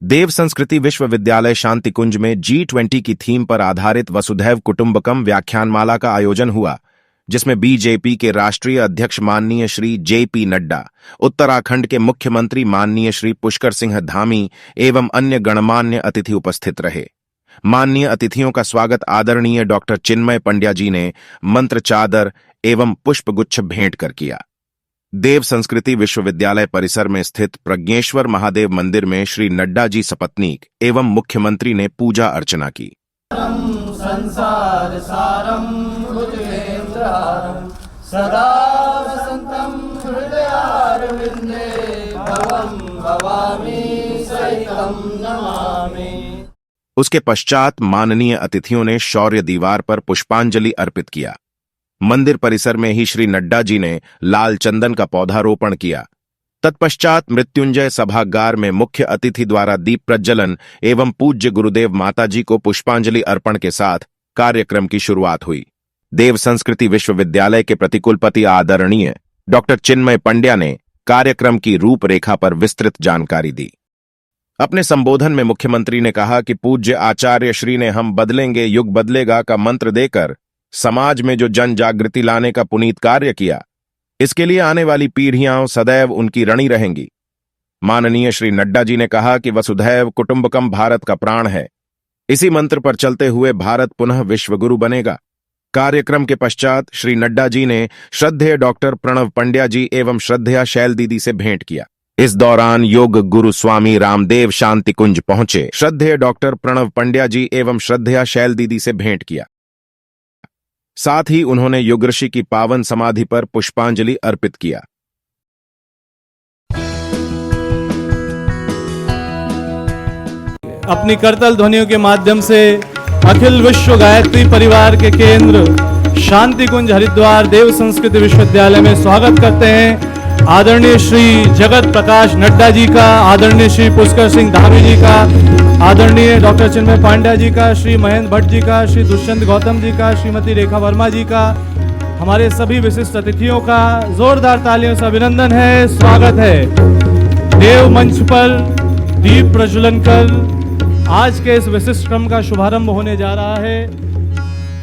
देव संस्कृति विश्वविद्यालय शांतिकुंज में G20 की थीम पर आधारित वसुधैव कुटुंबकम व्याख्यानमाला का आयोजन हुआ, जिसमें बीजेपी के राष्ट्रीय अध्यक्ष माननीय श्री JP नड्डा, उत्तराखंड के मुख्यमंत्री माननीय श्री पुष्कर सिंह धामी एवं अन्य गणमान्य अतिथि उपस्थित रहे। माननीय अतिथियों का स्वागत आदरणीय डॉक्टर चिन्मय पंड्या जी ने मंत्र चादर एवं पुष्पगुच्छ भेंट कर किया। देव संस्कृति विश्वविद्यालय परिसर में स्थित प्रज्ञेश्वर महादेव मंदिर में श्री नड्डा जी सपत्नीक एवं मुख्यमंत्री ने पूजा अर्चना की। संसार सारम सदा वसंतम हृदयारविंदे भवं भवामि सहितं नमामि। उसके पश्चात माननीय अतिथियों ने शौर्य दीवार पर पुष्पांजलि अर्पित किया। मंदिर परिसर में ही श्री नड्डा जी ने लाल चंदन का पौधारोपण किया। तत्पश्चात मृत्युंजय सभागार में मुख्य अतिथि द्वारा दीप प्रज्वलन एवं पूज्य गुरुदेव माता जी को पुष्पांजलि अर्पण के साथ कार्यक्रम की शुरुआत हुई। देव संस्कृति विश्वविद्यालय के प्रतिकुलपति आदरणीय डॉक्टर चिन्मय पंड्या ने कार्यक्रम की रूपरेखा पर विस्तृत जानकारी दी। अपने संबोधन में मुख्यमंत्री ने कहा कि पूज्य आचार्य श्री ने हम बदलेंगे युग बदलेगा का मंत्र देकर समाज में जो जन जागृति लाने का पुनीत कार्य किया, इसके लिए आने वाली पीढ़ियां सदैव उनकी ऋणी रहेंगी। माननीय श्री नड्डा जी ने कहा कि वसुधैव कुटुंबकम भारत का प्राण है। इसी मंत्र पर चलते हुए भारत पुनः विश्वगुरु बनेगा। कार्यक्रम के पश्चात श्री नड्डा जी ने श्रद्धेय डॉक्टर प्रणव पंड्या जी एवं श्रद्धेया शैल दीदी से भेंट किया। इस दौरान योग गुरु स्वामी रामदेव शांतिकुंज पहुंचे। श्रद्धेय डॉक्टर प्रणव पंड्या जी एवं श्रद्धेया शैल दीदी से भेंट किया। साथ ही उन्होंने युग ऋषि की पावन समाधि पर पुष्पांजलि अर्पित किया। अपनी करतल ध्वनियों के माध्यम से अखिल विश्व गायत्री परिवार के केंद्र शांतिकुंज हरिद्वार देव संस्कृति विश्वविद्यालय में स्वागत करते हैं आदरणीय श्री जगत प्रकाश नड्डा जी का, आदरणीय श्री पुष्कर सिंह धामी जी का, आदरणीय डॉक्टर चिन्मय पांड्या जी का, श्री महेंद्र भट्ट जी का, श्री दुष्यंत गौतम जी का, श्रीमती रेखा वर्मा जी का, हमारे सभी विशिष्ट अतिथियों का जोरदार तालियों से अभिनंदन है, स्वागत है। देव मंच पर दीप प्रज्वलन कर आज के इस विशिष्ट क्रम का शुभारंभ होने जा रहा है।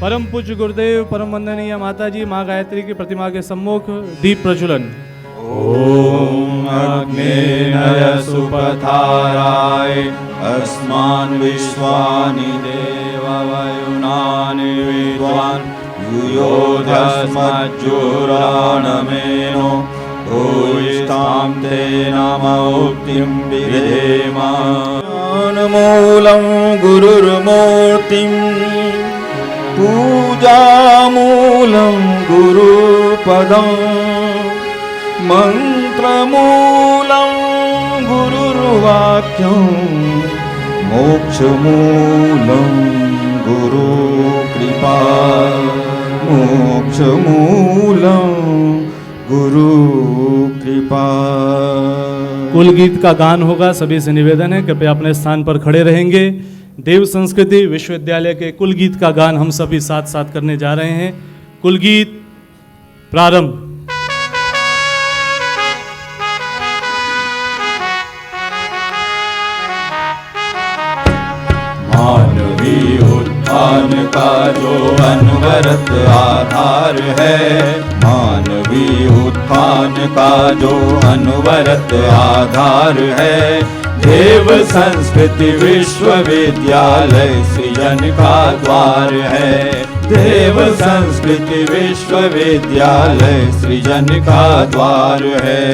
परम पूज्य गुरुदेव परम वंदनीय माता जी माँ गायत्री की प्रतिमा के सम्मुख दीप प्रज्वलन। ओम अग्नेय सुपथाराय अस्मान् विश्वानि देववयुनानि विद्वान् युयोधस्मज्जुराणमेनो भूयिष्ठां ते नमोक्तिं विधेम। मूलं गुरुर्मूर्तिं पूजामूलं गुरुपदम् मंत्रमूलं गुरुर्वाक्यं मोक्षमूलं गुरुकृपा मोक्षमूलं गुरुकृपा। कुल गीत का गान होगा। सभी से निवेदन है कृपया अपने स्थान पर खड़े रहेंगे। देव संस्कृति विश्वविद्यालय के कुल गीत का गान हम सभी साथ साथ करने जा रहे हैं। कुल गीत प्रारंभ। मानवी उत्थान का जो अनवरत आधार है, मानवी उत्थान का जो अनवरत आधार है, देव संस्कृति विश्वविद्यालय सृजन का द्वार है। देव संस्कृति विश्वविद्यालय सृजन का द्वार है।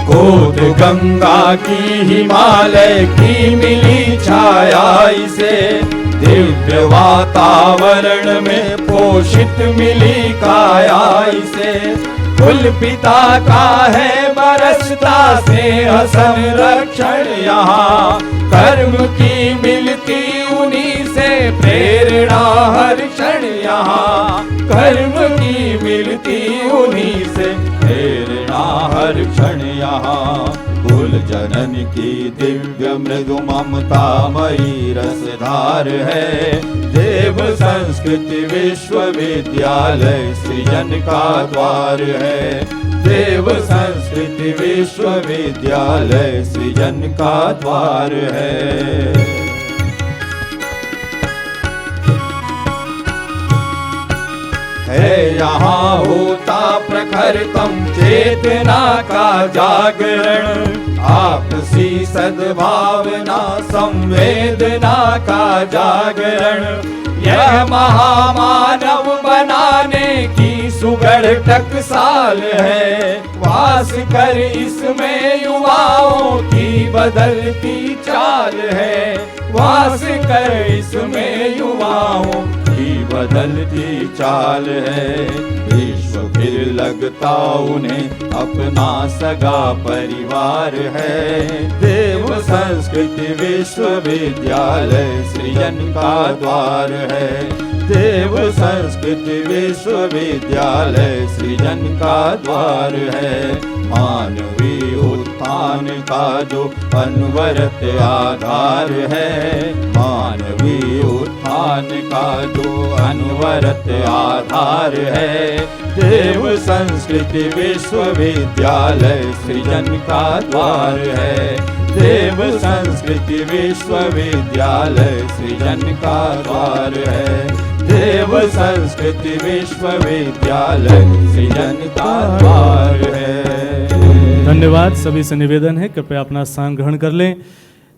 गोद गंगा की हिमालय की मिली छाया इसे, दिव्य वातावरण में पोषित मिली काया इसे। कुल पिता का है बरसता स्नेह संरक्षण यहाँ, कर्म की मिलती उन्हीं से प्रेरणा हर क्षण यहाँ, कर्म की मिलती उन्हीं से प्रेरणा हर क्षण यहाँ। कुल जनन की दिव्य मृदु ममतामयी रसधार है, देव संस्कृति विश्वविद्यालय सृजन का द्वार है। देव संस्कृति विश्वविद्यालय सृजन का द्वार है। यहाँ होता प्रखरतम चेतना का जागरण, आपसी सद्भावना संवेदना का जागरण। यह महामानव बनाने की सुगढ़ टकसाल है, वास कर इसमें युवाओं की बदलती चाल है, वास कर इसमें युवाओं की बदलती चाल है। विश्व फिर लगता उन्हें अपना सगा परिवार है। देव संस्कृति विश्वविद्यालय सृजन का द्वार है। देव संस्कृति विश्वविद्यालय सृजन का द्वार है। मानवीय उत्थान का जो अनवरत आधार है, मानवीय उत्थान का जो अनवरत आधार है। देव संस्कृति विश्वविद्यालय सृजन का द्वार है। देव संस्कृति विश्वविद्यालय सृजन का द्वार है। देव संस्कृति विश्वविद्यालय सृजन का द्वार है। धन्यवाद। सभी से निवेदन है कृपया अपना स्थान ग्रहण कर लें।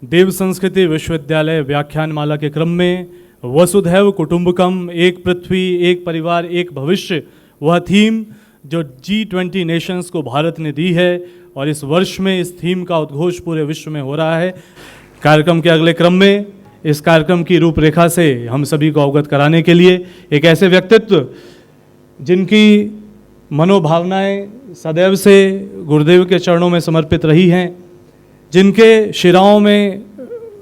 देव संस्कृति विश्वविद्यालय व्याख्यान माला के क्रम में वसुधैव कुटुंबकम, एक पृथ्वी एक परिवार एक भविष्य, वह थीम जो G20 नेशंस को भारत ने दी है और इस वर्ष में इस थीम का उद्घोष पूरे विश्व में हो रहा है। कार्यक्रम के अगले क्रम में इस कार्यक्रम की रूपरेखा से हम सभी को अवगत कराने के लिए एक ऐसे व्यक्तित्व जिनकी मनोभावनाएं सदैव से गुरुदेव के चरणों में समर्पित रही हैं, जिनके शिराओं में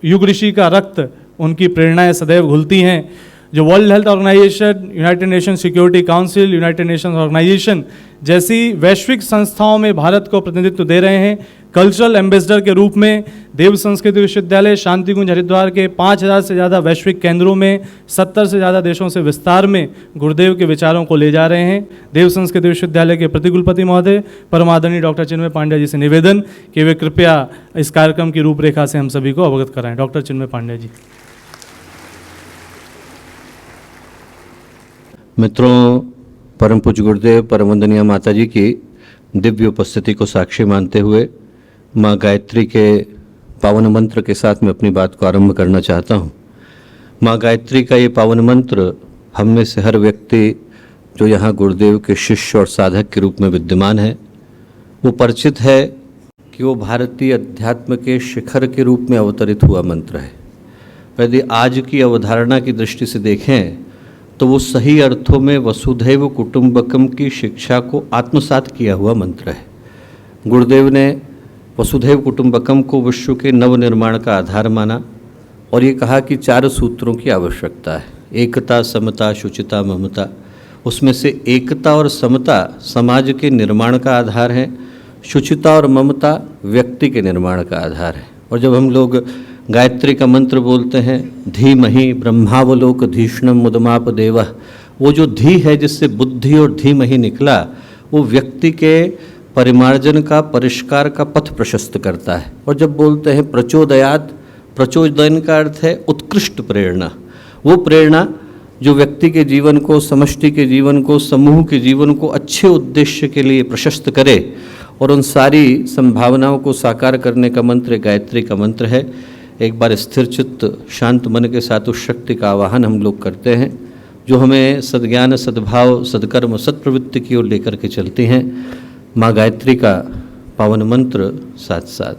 युग ऋषि का रक्त, उनकी प्रेरणाएं सदैव घुलती हैं, जो World Health Organization, United Nation Security Council, United Nations Organization जैसी वैश्विक संस्थाओं में भारत को प्रतिनिधित्व दे रहे हैं। कल्चरल एम्बेसडर के रूप में देव संस्कृति विश्वविद्यालय शांतिकुंज हरिद्वार के 5000 से ज़्यादा वैश्विक केंद्रों में 70 से ज़्यादा देशों से विस्तार में गुरुदेव के विचारों को ले जा रहे हैं। देव संस्कृति विश्वविद्यालय के प्रतिकुलपति महोदय परम आदरणीय डॉक्टर चिन्मय पांड्या जी से निवेदन कि वे कृपया इस कार्यक्रम की रूपरेखा से हम सभी को अवगत कराएं। डॉक्टर चिन्मय पांड्या जी। मित्रों, परम पूज्य गुरुदेव परम वंदनीय माता जी की दिव्य उपस्थिति को साक्षी मानते हुए माँ गायत्री के पावन मंत्र के साथ मैं अपनी बात को आरंभ करना चाहता हूँ। माँ गायत्री का ये पावन मंत्र हम में से हर व्यक्ति जो यहाँ गुरुदेव के शिष्य और साधक के रूप में विद्यमान है, वो परिचित है कि वो भारतीय अध्यात्म के शिखर के रूप में अवतरित हुआ मंत्र है। यदि आज की अवधारणा की दृष्टि से देखें तो वो सही अर्थों में वसुधैव कुटुंबकम की शिक्षा को आत्मसात किया हुआ मंत्र है। गुरुदेव ने वसुधैव कुटुंबकम को विश्व के नवनिर्माण का आधार माना और ये कहा कि 4 सूत्रों की आवश्यकता है: एकता, समता, शुचिता, ममता। उसमें से एकता और समता समाज के निर्माण का आधार है, शुचिता और ममता व्यक्ति के निर्माण का आधार है। और जब हम लोग गायत्री का मंत्र बोलते हैं, धीमहि ब्रह्मावलोक धीष्णम मुदमाप देवः, वो जो धी है जिससे बुद्धि और धीमहि निकला, वो व्यक्ति के परिमार्जन का, परिष्कार का पथ प्रशस्त करता है। और जब बोलते हैं प्रचोदयात, प्रचोदन का अर्थ है उत्कृष्ट प्रेरणा। वो प्रेरणा जो व्यक्ति के जीवन को, समष्टि के जीवन को, समूह के जीवन को अच्छे उद्देश्य के लिए प्रशस्त करे और उन सारी संभावनाओं को साकार करने का मंत्र गायत्री का मंत्र है। एक बार स्थिर चित्त शांत मन के साथ उस शक्ति का आवाहन हम लोग करते हैं जो हमें सद्ज्ञान, सद्भाव, सद्कर्म, सत्प्रवृत्ति की ओर लेकर के चलती हैं। माँ गायत्री का पावन मंत्र साथ साथ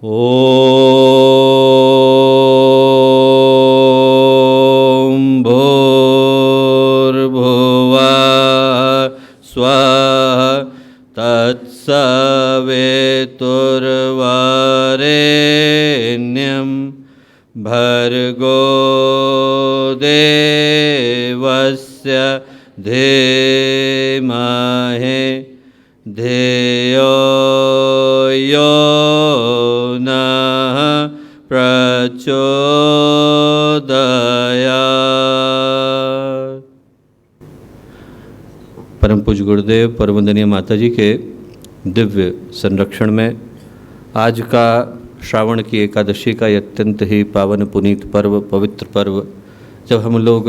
ओम भूर्भुवः स्वः तत्सवितुर्वरेण्यं भर्गो देवस्य धीमहि धियो यो नः प्रचोदयात्। परम पूज्य गुरुदेव परमवंदनीय माता जी के दिव्य संरक्षण में आज का श्रावण की एकादशी का ये अत्यंत ही पावन पुनीत पर्व, पवित्र पर्व, जब हम लोग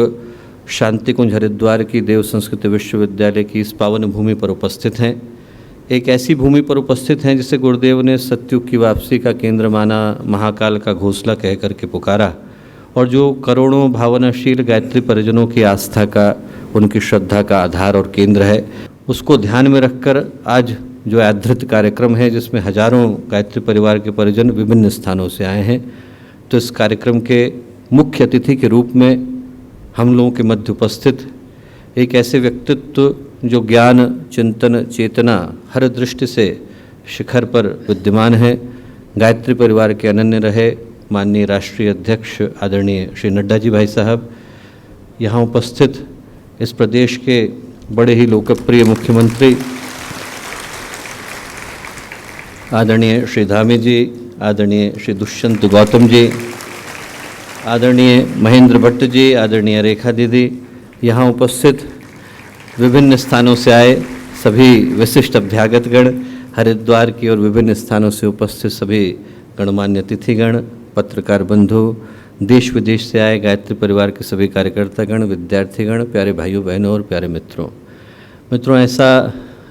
शांति कुंज हरिद्वार की देव संस्कृत विश्वविद्यालय की इस पावन भूमि पर उपस्थित हैं, एक ऐसी भूमि पर उपस्थित हैं जिसे गुरुदेव ने सत्युग की वापसी का केंद्र माना, महाकाल का घोंसला कह करके पुकारा, और जो करोड़ों भावनाशील गायत्री परिजनों की आस्था का, उनकी श्रद्धा का आधार और केंद्र है, उसको ध्यान में रखकर आज जो आधृत कार्यक्रम है जिसमें हजारों गायत्री परिवार के परिजन विभिन्न स्थानों से आए हैं, तो इस कार्यक्रम के मुख्य अतिथि के रूप में हम लोगों के मध्य उपस्थित एक ऐसे व्यक्तित्व जो ज्ञान, चिंतन, चेतना हर दृष्टि से शिखर पर विद्यमान है, गायत्री परिवार के अनन्य रहे माननीय राष्ट्रीय अध्यक्ष आदरणीय श्री नड्डा जी भाई साहब, यहाँ उपस्थित इस प्रदेश के बड़े ही लोकप्रिय मुख्यमंत्री आदरणीय श्री धामी जी, आदरणीय श्री दुष्यंत गौतम जी, आदरणीय महेंद्र भट्ट जी, आदरणीय रेखा दीदी, यहाँ उपस्थित विभिन्न स्थानों से आए सभी विशिष्ट अभ्यागतगण, हरिद्वार की और विभिन्न स्थानों से उपस्थित सभी गणमान्य अतिथिगण, पत्रकार बंधु, देश विदेश से आए गायत्री परिवार के सभी कार्यकर्तागण, विद्यार्थीगण, प्यारे भाइयों बहनों और प्यारे मित्रों, ऐसा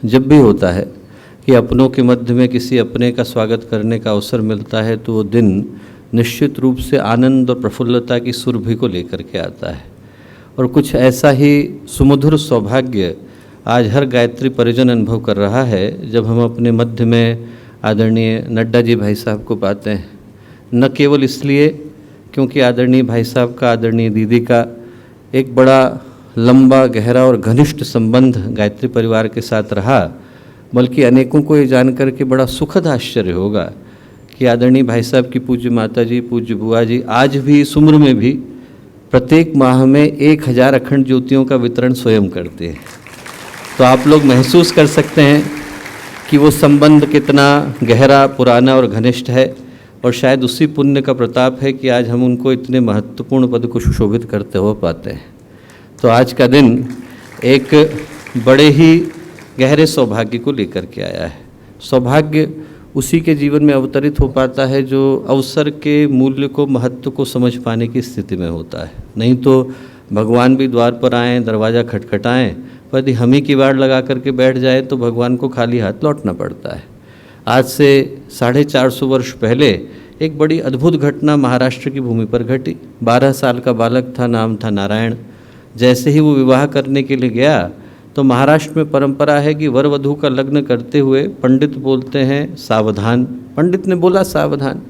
जब भी होता है कि अपनों के मध्य में किसी अपने का स्वागत करने का अवसर मिलता है तो वो दिन निश्चित रूप से आनंद और प्रफुल्लता की सुरभि को लेकर के आता है। और कुछ ऐसा ही सुमधुर सौभाग्य आज हर गायत्री परिजन अनुभव कर रहा है जब हम अपने मध्य में आदरणीय नड्डा जी भाई साहब को पाते हैं। न केवल इसलिए क्योंकि आदरणीय भाई साहब का, आदरणीय दीदी का एक बड़ा लंबा, गहरा और घनिष्ठ संबंध गायत्री परिवार के साथ रहा, बल्कि अनेकों को ये जानकर के बड़ा सुखद आश्चर्य होगा कि आदरणीय भाई साहब की पूज्य माता जी, पूज्य बुआ जी आज भी इस उम्र में भी प्रत्येक माह में 1000 अखंड ज्योतियों का वितरण स्वयं करते हैं। तो आप लोग महसूस कर सकते हैं कि वो संबंध कितना गहरा, पुराना और घनिष्ठ है, और शायद उसी पुण्य का प्रताप है कि आज हम उनको इतने महत्वपूर्ण पद को सुशोभित करते हो पाते हैं। तो आज का दिन एक बड़े ही गहरे सौभाग्य को लेकर के आया है। सौभाग्य उसी के जीवन में अवतरित हो पाता है जो अवसर के मूल्य को, महत्व को समझ पाने की स्थिति में होता है। नहीं तो भगवान भी द्वार पर आएँ, दरवाज़ा खटखटाएँ, पर यदि हम ही किवाड़ लगा करके बैठ जाए तो भगवान को खाली हाथ लौटना पड़ता है। आज से 450 वर्ष पहले एक बड़ी अद्भुत घटना महाराष्ट्र की भूमि पर घटी। 12 साल का बालक था, नाम था नारायण। जैसे ही वो विवाह करने के लिए गया तो महाराष्ट्र में परंपरा है कि वर वधू का लग्न करते हुए पंडित बोलते हैं सावधान। पंडित ने बोला सावधान,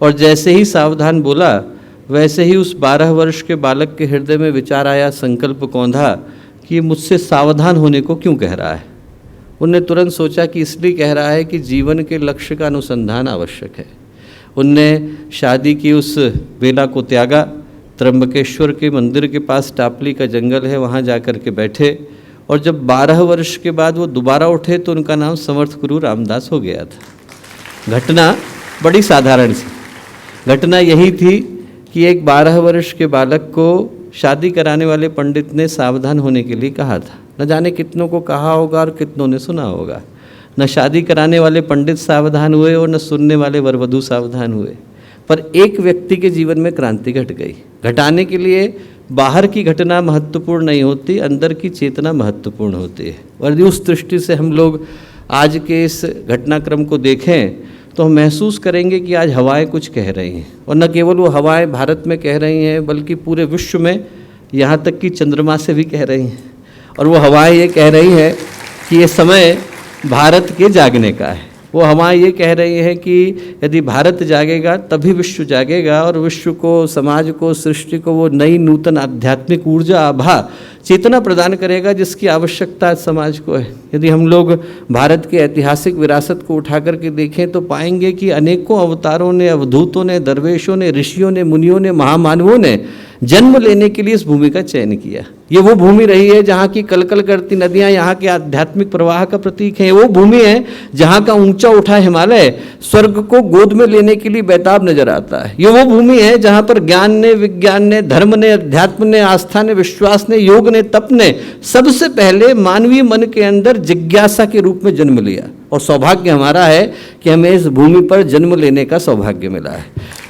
और जैसे ही सावधान बोला वैसे ही उस 12 वर्ष के बालक के हृदय में विचार आया, संकल्प कौंधा कि मुझसे सावधान होने को क्यों कह रहा है। उनने तुरंत सोचा कि इसलिए कह रहा है कि जीवन के लक्ष्य का अनुसंधान आवश्यक है। उनने शादी की उस बेला को त्यागा, त्र्यंबकेश्वर के मंदिर के पास टापली का जंगल है, वहाँ जा कर के बैठे, और जब 12 वर्ष के बाद वो दोबारा उठे तो उनका नाम समर्थ गुरु रामदास हो गया था। घटना बड़ी साधारण सी घटना यही थी कि एक 12 वर्ष के बालक को शादी कराने वाले पंडित ने सावधान होने के लिए कहा था। न जाने कितनों को कहा होगा और कितनों ने सुना होगा। न शादी कराने वाले पंडित सावधान हुए और न सुनने वाले वरवधू सावधान हुए, पर एक व्यक्ति के जीवन में क्रांति घट गई। घटाने के लिए बाहर की घटना महत्वपूर्ण नहीं होती, अंदर की चेतना महत्वपूर्ण होती है। और यदि उस दृष्टि से हम लोग आज के इस घटनाक्रम को देखें तो हम महसूस करेंगे कि आज हवाएं कुछ कह रही हैं, और न केवल वो हवाएं भारत में कह रही हैं बल्कि पूरे विश्व में, यहाँ तक कि चंद्रमा से भी कह रही हैं। और वो हवाएं ये कह रही हैं कि ये समय भारत के जागने का है। वो हवाएं ये कह रही हैं कि यदि भारत जागेगा तभी विश्व जागेगा, और विश्व को, समाज को, सृष्टि को वो नई नूतन आध्यात्मिक ऊर्जा, आभा, चेतना प्रदान करेगा जिसकी आवश्यकता आज समाज को है। यदि हम लोग भारत के ऐतिहासिक विरासत को उठा करके देखें तो पाएंगे कि अनेकों अवतारों ने, अवधूतों ने, दरवेशों ने, ऋषियों ने, मुनियों ने, महामानवों ने जन्म लेने के लिए इस भूमि का चयन किया। ये वो भूमि रही है जहाँ की कलकल करती नदियाँ यहाँ के आध्यात्मिक प्रवाह का प्रतीक हैं। वो भूमि है जहाँ का ऊंचा उठा हिमालय स्वर्ग को गोद में लेने के लिए बेताब नजर आता है। ये वो भूमि है जहाँ पर ज्ञान ने, विज्ञान ने, धर्म ने, अध्यात्म ने, आस्था ने, विश्वास ने, योग ने, तप ने सबसे पहले मानवीय मन के अंदर जिज्ञासा के रूप में जन्म लिया। और सौभाग्य हमारा है कि हमें इस भूमि पर जन्म लेने का सौभाग्य मिला है।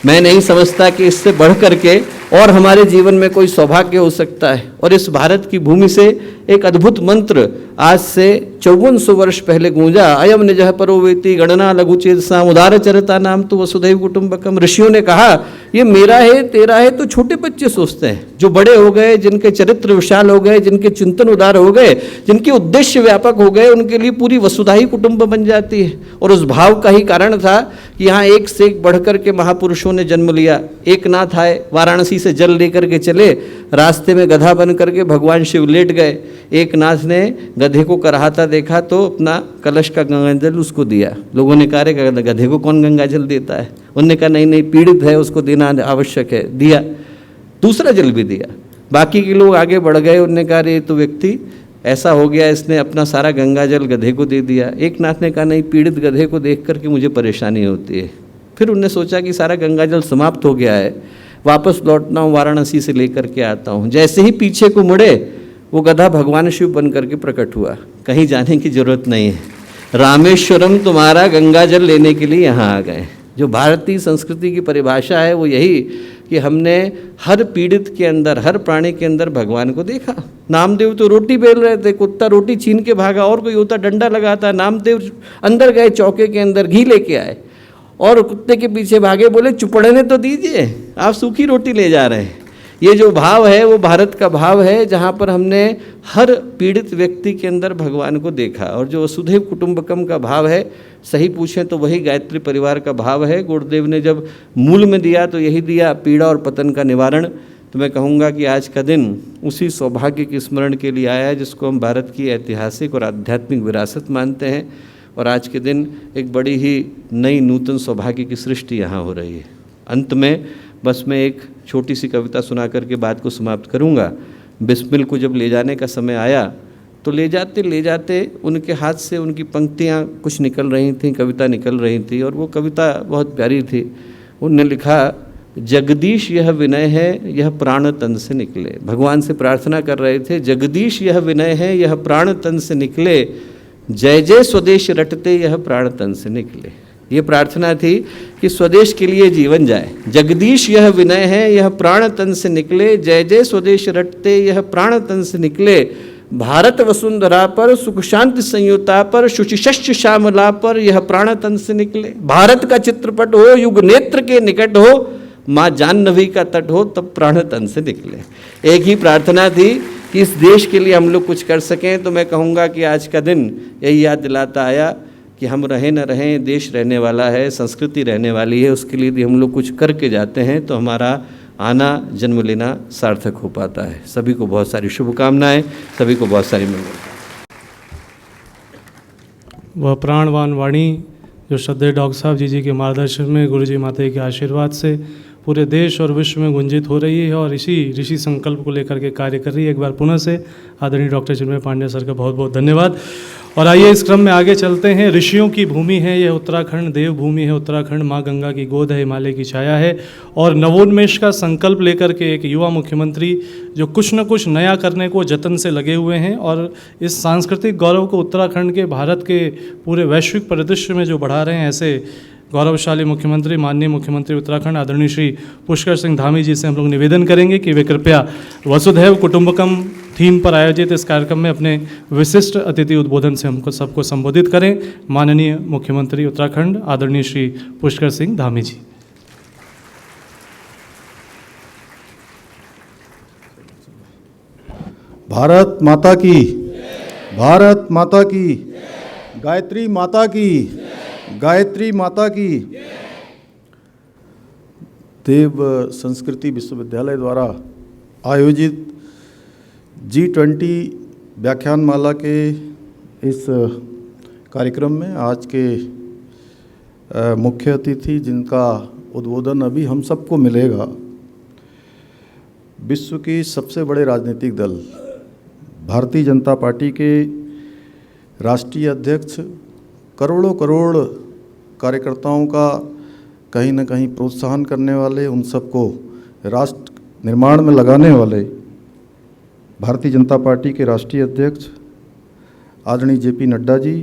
मैं नहीं समझता कि इससे बढ़ करके और हमारे जीवन में कोई सौभाग्य हो सकता है। और इस भारत की भूमि से एक अद्भुत मंत्र आज से 5400 वर्ष पहले गूंजा, अयम निजः परो वेति गणना लघुचेतसाम उदार चरिता नाम तो वसुधैव कुटुंबकम। ऋषियों ने कहा ये मेरा है, तेरा है, तो छोटे बच्चे सोचते हैं। जो बड़े हो गए, जिनके चरित्र विशाल हो गए, जिनके चिंतन उदार हो गए, जिनके उद्देश्य व्यापक हो गए, उनके लिए पूरी वसुधा ही कुटुंब बन जाती है। और उस भाव का ही कारण था कि यहाँ एक से एक बढ़कर के महापुरुषों ने जन्म लिया। एक नाथ आए, वाराणसी से जल लेकर के चले, रास्ते में गधा बन करके भगवान शिव लेट गए। एक नाथ ने गधे को कराहता देखा तो अपना कलश का गंगाजल उसको दिया। लोगों ने कहा रे गधे को कौन गंगाजल देता है? उन्होंने कहा नहीं नहीं, पीड़ित है, उसको देना आवश्यक है। दिया, दूसरा जल भी दिया। बाकी के लोग आगे बढ़ गए, उन्होंने कहा रे तो व्यक्ति ऐसा हो गया, इसने अपना सारा गंगाजल गधे को दे दिया। एक नाथ ने कहा नहीं, पीड़ित गधे को देख करके मुझे परेशानी होती है। फिर उनने सोचा कि सारा गंगाजल समाप्त हो गया है, वापस लौटना हूँ, वाराणसी से लेकर के आता हूँ। जैसे ही पीछे को मुड़े, वो गधा भगवान शिव बन करके प्रकट हुआ। कहीं जाने की जरूरत नहीं है, रामेश्वरम तुम्हारा गंगाजल लेने के लिए यहाँ आ गए। जो भारतीय संस्कृति की परिभाषा है वो यही कि हमने हर पीड़ित के अंदर, हर प्राणी के अंदर भगवान को देखा। नामदेव तो रोटी बेल रहे थे, कुत्ता रोटी छीन के भागा, और कोई होता डंडा लगाता। नामदेव अंदर गए, चौके के अंदर घी लेके आए और कुत्ते के पीछे भागे, बोले चुपड़ने तो दीजिए, आप सूखी रोटी ले जा रहे हैं। ये जो भाव है वो भारत का भाव है, जहाँ पर हमने हर पीड़ित व्यक्ति के अंदर भगवान को देखा। और जो वसुधैव कुटुंबकम का भाव है, सही पूछें तो वही गायत्री परिवार का भाव है। गुरुदेव ने जब मूल में दिया तो यही दिया, पीड़ा और पतन का निवारण। तो मैं कहूँगा कि आज का दिन उसी सौभाग्य के स्मरण के लिए आया है जिसको हम भारत की ऐतिहासिक और आध्यात्मिक विरासत मानते हैं। और आज के दिन एक बड़ी ही नई नूतन सौभाग्य की सृष्टि यहाँ हो रही है। अंत में बस मैं एक छोटी सी कविता सुना करके बात को समाप्त करूँगा। बिस्मिल को जब ले जाने का समय आया तो ले जाते उनके हाथ से उनकी पंक्तियाँ कुछ निकल रही थीं, कविता निकल रही थी, और वो कविता बहुत प्यारी थी। उनने लिखा, जगदीश यह विनय है, यह प्राण तन से निकले। भगवान से प्रार्थना कर रहे थे, जगदीश यह विनय है, यह प्राण तन से निकले, जय जय स्वदेश रटते यह प्राण तन से निकले। ये प्रार्थना थी कि स्वदेश के लिए जीवन जाए। जगदीश यह विनय है, यह प्राण तन से निकले, जय जय स्वदेश रटते यह प्राण तन से निकले। भारत वसुंधरा पर, सुख शांति संयुता पर, शुचिशस्य श्यामला पर यह प्राण तन से निकले। भारत का चित्रपट हो, युग नेत्र के निकट हो, माँ जाह्नवी का तट हो, तब प्राण तन से निकले। एक ही प्रार्थना थी कि इस देश के लिए हम लोग कुछ कर सकें। तो मैं कहूँगा कि आज का दिन यही याद दिलाता आया कि हम रहें न रहें, देश रहने वाला है, संस्कृति रहने वाली है। उसके लिए यदि हम लोग कुछ करके जाते हैं तो हमारा आना, जन्म लेना सार्थक हो पाता है। सभी को बहुत सारी शुभकामनाएं, सभी को बहुत सारी मंगल। वह प्राणवान वाणी जो श्रद्धेय डॉक्टर साहब जी के मार्गदर्शन में, गुरु जी माता के आशीर्वाद से पूरे देश और विश्व में गुंजित हो रही है और इसी ऋषि संकल्प को लेकर के कार्य कर रही है। एक बार पुनः से आदरणीय डॉक्टर चिन्मय पांडे सर का बहुत बहुत धन्यवाद। और आइए इस क्रम में आगे चलते हैं। ऋषियों की भूमि है यह उत्तराखंड, देव भूमि है उत्तराखंड, माँ गंगा की गोद है, हिमालय की छाया है। और नवोन्मेष का संकल्प लेकर के एक युवा मुख्यमंत्री जो कुछ न कुछ नया करने को जतन से लगे हुए हैं और इस सांस्कृतिक गौरव को उत्तराखंड के, भारत के पूरे वैश्विक परिदृश्य में जो बढ़ा रहे हैं, ऐसे गौरवशाली मुख्यमंत्री, माननीय मुख्यमंत्री उत्तराखंड आदरणीय श्री पुष्कर सिंह धामी जी से हम लोग निवेदन करेंगे कि वे कृपया वसुधैव कुटुंबकम थीम पर आयोजित इस कार्यक्रम में अपने विशिष्ट अतिथि उद्बोधन से हमको सबको संबोधित करें। माननीय मुख्यमंत्री उत्तराखंड आदरणीय श्री पुष्कर सिंह धामी जी। भारत माता की, भारत माता की, गायत्री माता की, गायत्री माता की। देव संस्कृति विश्वविद्यालय द्वारा आयोजित G20 व्याख्यानमाला के इस कार्यक्रम में आज के मुख्य अतिथि जिनका उद्बोधन अभी हम सबको मिलेगा, विश्व की सबसे बड़े राजनीतिक दल भारतीय जनता पार्टी के राष्ट्रीय अध्यक्ष करोड़ों करोड़ कार्यकर्ताओं का कहीं न कहीं प्रोत्साहन करने वाले, उन सबको राष्ट्र निर्माण में लगाने वाले भारतीय जनता पार्टी के राष्ट्रीय अध्यक्ष आदरणीय जेपी नड्डा जी,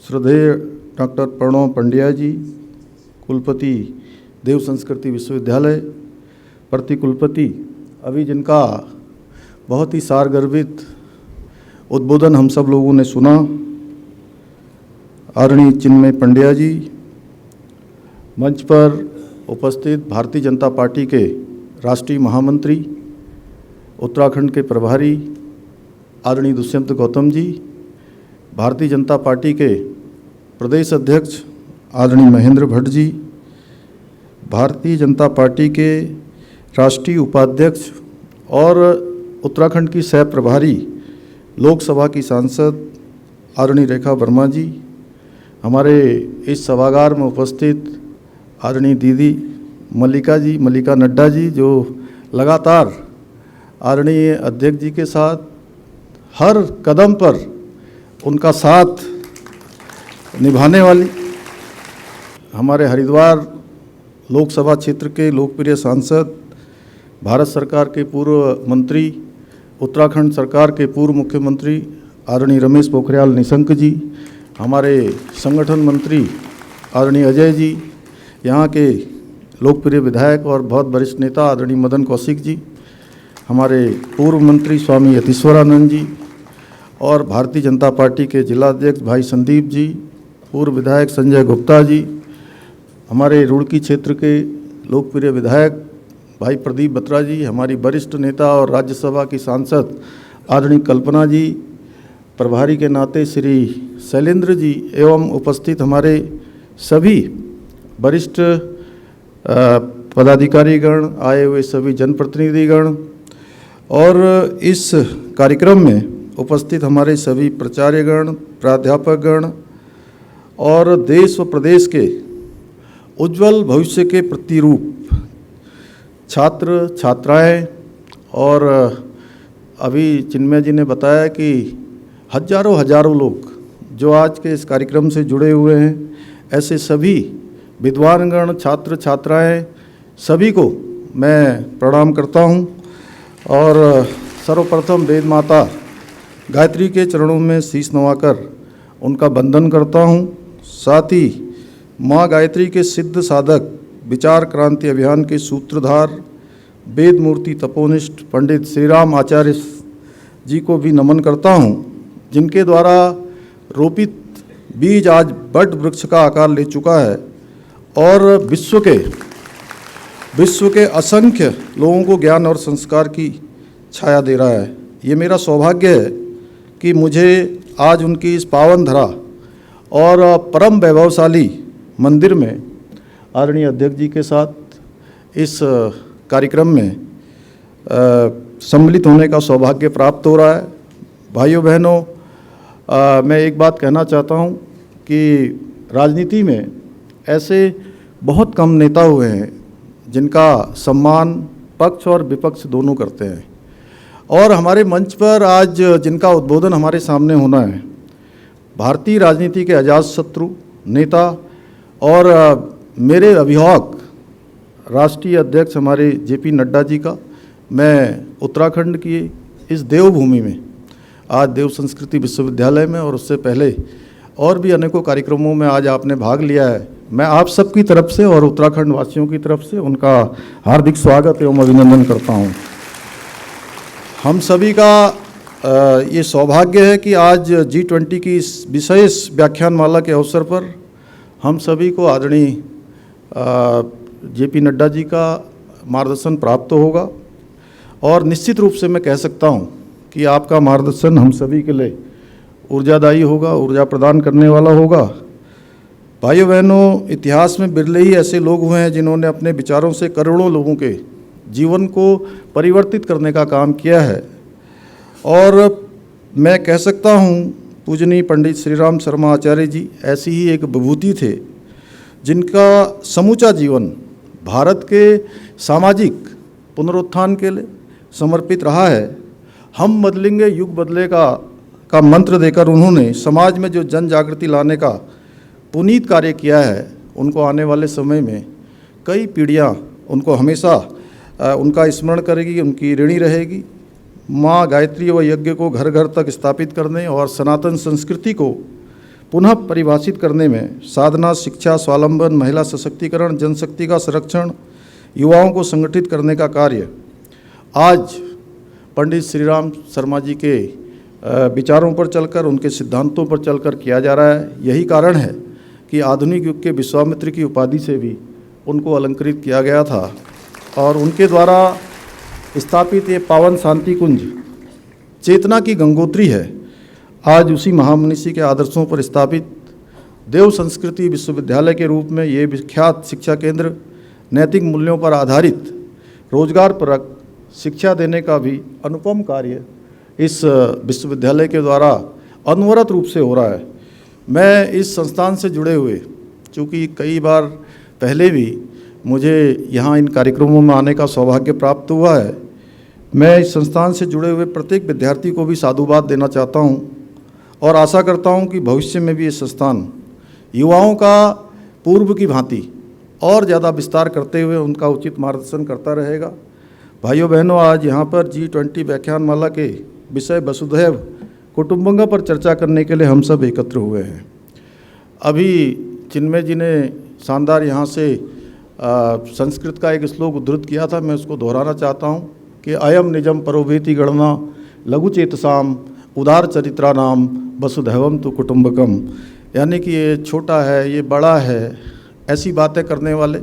श्रद्धेय डॉक्टर प्रणव पंड्या जी, कुलपति देव संस्कृति विश्वविद्यालय, प्रति कुलपति, अभी जिनका बहुत ही सारगर्भित उद्बोधन हम सब लोगों ने सुना, आदरणीय चिन्मय पंड्या जी, मंच पर उपस्थित भारतीय जनता पार्टी के राष्ट्रीय महामंत्री, उत्तराखंड के प्रभारी आदरणीय दुष्यंत गौतम जी, भारतीय जनता पार्टी के प्रदेश अध्यक्ष आदरणीय महेंद्र भट्ट जी, भारतीय जनता पार्टी के राष्ट्रीय उपाध्यक्ष और उत्तराखंड की सह प्रभारी लोकसभा की सांसद आदरणीय रेखा वर्मा जी, हमारे इस सभागार में उपस्थित आदरणीय दीदी मल्लिका नड्डा जी, जो लगातार आदरणीय अध्यक्ष जी के साथ हर कदम पर उनका साथ निभाने वाली, हमारे हरिद्वार लोकसभा क्षेत्र के लोकप्रिय सांसद, भारत सरकार के पूर्व मंत्री, उत्तराखंड सरकार के पूर्व मुख्यमंत्री आदरणीय रमेश पोखरियाल निशंक जी, हमारे संगठन मंत्री आदरणीय अजय जी, यहाँ के लोकप्रिय विधायक और बहुत वरिष्ठ नेता आदरणीय मदन कौशिक जी, हमारे पूर्व मंत्री स्वामी यतीश्वरानंद जी और भारतीय जनता पार्टी के जिलाध्यक्ष भाई संदीप जी, पूर्व विधायक संजय गुप्ता जी, हमारे रुड़की क्षेत्र के लोकप्रिय विधायक भाई प्रदीप बत्रा जी, हमारी वरिष्ठ नेता और राज्यसभा की सांसद आदरणीय कल्पना जी, प्रभारी के नाते श्री शैलेंद्र जी, एवं उपस्थित हमारे सभी वरिष्ठ पदाधिकारीगण, आए हुए सभी जनप्रतिनिधिगण और इस कार्यक्रम में उपस्थित हमारे सभी प्राचार्यगण, प्राध्यापकगण और देश व प्रदेश के उज्जवल भविष्य के प्रतिरूप छात्र छात्राएं, और अभी चिन्मय जी ने बताया कि हजारों लोग जो आज के इस कार्यक्रम से जुड़े हुए हैं, ऐसे सभी विद्वानगण, छात्र छात्राएं, सभी को मैं प्रणाम करता हूं और सर्वप्रथम वेद माता गायत्री के चरणों में शीश नवाकर उनका वंदन करता हूं। साथ ही माँ गायत्री के सिद्ध साधक, विचार क्रांति अभियान के सूत्रधार, वेद मूर्ति तपोनिष्ठ पंडित श्री राम आचार्य जी को भी नमन करता हूं, जिनके द्वारा रोपित बीज आज बट वृक्ष का आकार ले चुका है और विश्व के असंख्य लोगों को ज्ञान और संस्कार की छाया दे रहा है। ये मेरा सौभाग्य है कि मुझे आज उनकी इस पावन धरा और परम वैभवशाली मंदिर में आदरणीय अध्यक्ष जी के साथ इस कार्यक्रम में सम्मिलित होने का सौभाग्य प्राप्त हो रहा है। भाइयों बहनों, मैं एक बात कहना चाहता हूं कि राजनीति में ऐसे बहुत कम नेता हुए हैं जिनका सम्मान पक्ष और विपक्ष दोनों करते हैं, और हमारे मंच पर आज जिनका उद्बोधन हमारे सामने होना है, भारतीय राजनीति के अजातशत्रु नेता और मेरे अभिभावक राष्ट्रीय अध्यक्ष हमारे जेपी नड्डा जी का, मैं उत्तराखंड की इस देवभूमि में, आज देव संस्कृति विश्वविद्यालय में और उससे पहले और भी अनेकों कार्यक्रमों में आज आपने भाग लिया है, मैं आप सबकी तरफ से और उत्तराखंड वासियों की तरफ से उनका हार्दिक स्वागत एवं अभिनंदन करता हूं। हम सभी का ये सौभाग्य है कि आज G20 की इस विशेष व्याख्यानमाला के अवसर पर हम सभी को आदरणीय जेपी नड्डा जी का मार्गदर्शन प्राप्त होगा, और निश्चित रूप से मैं कह सकता हूं कि आपका मार्गदर्शन हम सभी के लिए ऊर्जादायी होगा, ऊर्जा प्रदान करने वाला होगा। भाइयों बहनों, इतिहास में बिरले ही ऐसे लोग हुए हैं जिन्होंने अपने विचारों से करोड़ों लोगों के जीवन को परिवर्तित करने का काम किया है, और मैं कह सकता हूँ पूजनीय पंडित श्री राम शर्मा आचार्य जी ऐसी ही एक विभूति थे जिनका समूचा जीवन भारत के सामाजिक पुनरुत्थान के लिए समर्पित रहा है, हम बदलेंगे युग बदले का मंत्र देकर उन्होंने समाज में जो जन जागृति लाने का पुनीत कार्य किया है, उनको आने वाले समय में कई पीढ़ियां उनको हमेशा उनका स्मरण करेगी, उनकी ऋणी रहेगी। माँ गायत्री व यज्ञ को घर घर तक स्थापित करने और सनातन संस्कृति को पुनः परिभाषित करने में साधना, शिक्षा, स्वावलंबन, महिला सशक्तिकरण, जनशक्ति का संरक्षण, युवाओं को संगठित करने का कार्य आज पंडित श्रीराम शर्मा जी के विचारों पर चलकर, उनके सिद्धांतों पर चलकर किया जा रहा है। यही कारण है कि आधुनिक युग के विश्वामित्र की उपाधि से भी उनको अलंकृत किया गया था और उनके द्वारा स्थापित ये पावन शांति कुंज चेतना की गंगोत्री है। आज उसी महामनीषी के आदर्शों पर स्थापित देव संस्कृति विश्वविद्यालय के रूप में ये विख्यात शिक्षा केंद्र नैतिक मूल्यों पर आधारित रोजगार परक शिक्षा देने का भी अनुपम कार्य इस विश्वविद्यालय के द्वारा अनवरत रूप से हो रहा है। मैं इस संस्थान से जुड़े हुए, चूँकि कई बार पहले भी मुझे यहाँ इन कार्यक्रमों में आने का सौभाग्य प्राप्त हुआ है, मैं इस संस्थान से जुड़े हुए प्रत्येक विद्यार्थी को भी साधुवाद देना चाहता हूँ और आशा करता हूँ कि भविष्य में भी ये संस्थान युवाओं का पूर्व की भांति और ज़्यादा विस्तार करते हुए उनका उचित मार्गदर्शन करता रहेगा। भाइयों बहनों, आज यहाँ पर G20 व्याख्यानमाला के विषय वसुधैव कुटुंबकम पर चर्चा करने के लिए हम सब एकत्र हुए हैं। अभी चिन्मय जी ने शानदार यहाँ से संस्कृत का एक श्लोक उद्धृत किया था, मैं उसको दोहराना चाहता हूँ कि अयम निजम परोभेति गणना लघु चेतसाम उदार चरित्रा नाम वसुधैवम तो कुटुंबकम, यानी कि ये छोटा है, ये बड़ा है, ऐसी बातें करने वाले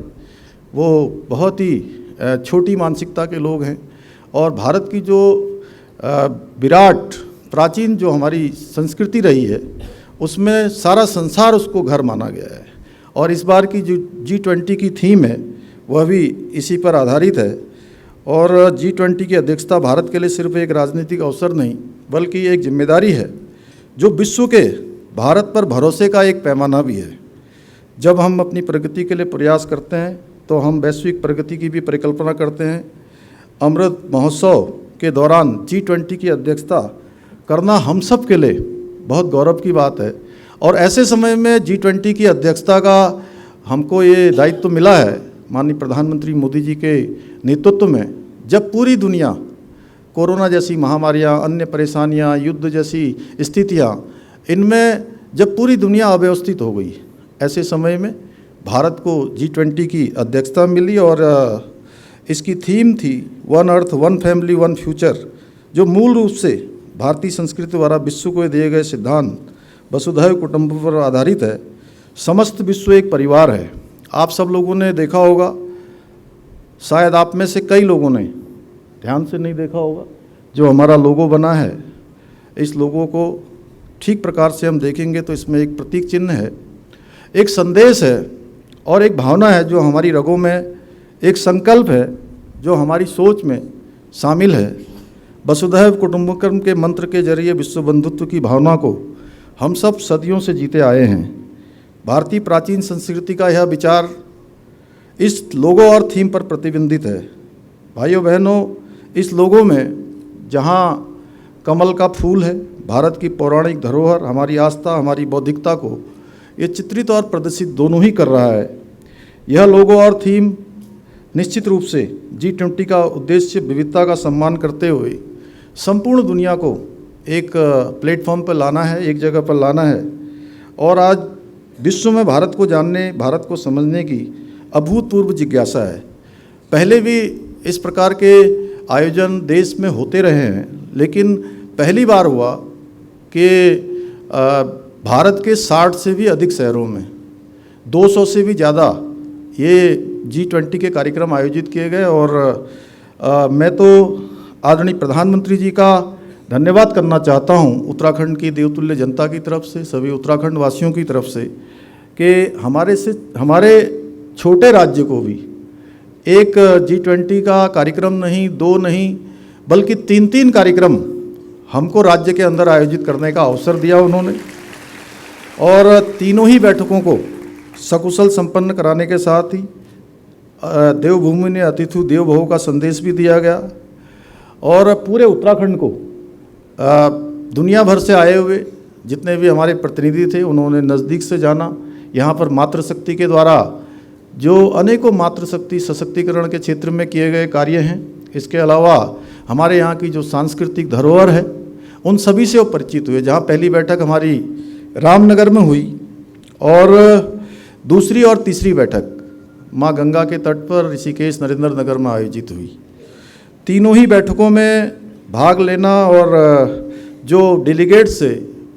वो बहुत ही छोटी मानसिकता के लोग हैं। और भारत की जो विराट प्राचीन जो हमारी संस्कृति रही है, उसमें सारा संसार उसको घर माना गया है और इस बार की जो G20 की थीम है वह भी इसी पर आधारित है। और G20 की अध्यक्षता भारत के लिए सिर्फ एक राजनीतिक अवसर नहीं बल्कि एक जिम्मेदारी है जो विश्व के भारत पर भरोसे का एक पैमाना भी है। जब हम अपनी प्रगति के लिए प्रयास करते हैं तो हम वैश्विक प्रगति की भी परिकल्पना करते हैं। अमृत महोत्सव के दौरान G20 की अध्यक्षता करना हम सब के लिए बहुत गौरव की बात है और ऐसे समय में G20 की अध्यक्षता का हमको ये दायित्व मिला है माननीय प्रधानमंत्री मोदी जी के नेतृत्व में, जब पूरी दुनिया कोरोना जैसी महामारियां, अन्य परेशानियां, युद्ध जैसी स्थितियां, इनमें जब पूरी दुनिया अव्यवस्थित हो गई, ऐसे समय में भारत को G20 की अध्यक्षता मिली और इसकी थीम थी one earth one family one future, जो मूल रूप से भारतीय संस्कृति द्वारा विश्व को दिए गए सिद्धांत वसुधैव कुटुंबकम पर आधारित है। समस्त विश्व एक परिवार है। आप सब लोगों ने देखा होगा, शायद आप में से कई लोगों ने ध्यान से नहीं देखा होगा, जो हमारा लोगो बना है, इस लोगो को ठीक प्रकार से हम देखेंगे तो इसमें एक प्रतीक चिन्ह है, एक संदेश है और एक भावना है जो हमारी रगों में, एक संकल्प है जो हमारी सोच में शामिल है। वसुधैव कुटुंबकम के मंत्र के जरिए विश्व बंधुत्व की भावना को हम सब सदियों से जीते आए हैं। भारतीय प्राचीन संस्कृति का यह विचार इस लोगो और थीम पर प्रतिबिंबित है। भाइयों बहनों, इस लोगो में जहाँ कमल का फूल है, भारत की पौराणिक धरोहर, हमारी आस्था, हमारी बौद्धिकता को ये चित्रित और प्रदर्शित दोनों ही कर रहा है। यह लोगो और थीम निश्चित रूप से G20 का उद्देश्य विविधता का सम्मान करते हुए संपूर्ण दुनिया को एक प्लेटफॉर्म पर लाना है, एक जगह पर लाना है और आज विश्व में भारत को जानने, भारत को समझने की अभूतपूर्व जिज्ञासा है। पहले भी इस प्रकार के आयोजन देश में होते रहे हैं, लेकिन पहली बार हुआ कि भारत के 60 से भी अधिक शहरों में 200 से भी ज़्यादा ये G20 के कार्यक्रम आयोजित किए गए और मैं तो आदरणीय प्रधानमंत्री जी का धन्यवाद करना चाहता हूँ उत्तराखंड की देवतुल्य जनता की तरफ से, सभी उत्तराखंड वासियों की तरफ से, कि हमारे छोटे राज्य को भी एक G20 का कार्यक्रम नहीं, 2 नहीं, बल्कि 3 कार्यक्रम हमको राज्य के अंदर आयोजित करने का अवसर दिया उन्होंने और तीनों ही बैठकों को सकुशल संपन्न कराने के साथ ही देवभूमि ने अतिथि देव भव का संदेश भी दिया गया और पूरे उत्तराखंड को दुनिया भर से आए हुए जितने भी हमारे प्रतिनिधि थे उन्होंने नज़दीक से जाना। यहाँ पर मातृशक्ति के द्वारा जो अनेकों मातृशक्ति सशक्तिकरण के क्षेत्र में किए गए कार्य हैं, इसके अलावा हमारे यहाँ की जो सांस्कृतिक धरोहर है उन सभी से वो परिचित हुए। जहाँ पहली बैठक हमारी रामनगर में हुई और दूसरी और तीसरी बैठक माँ गंगा के तट पर ऋषिकेश नरेंद्र नगर में आयोजित हुई। तीनों ही बैठकों में भाग लेना और जो डेलीगेट्स से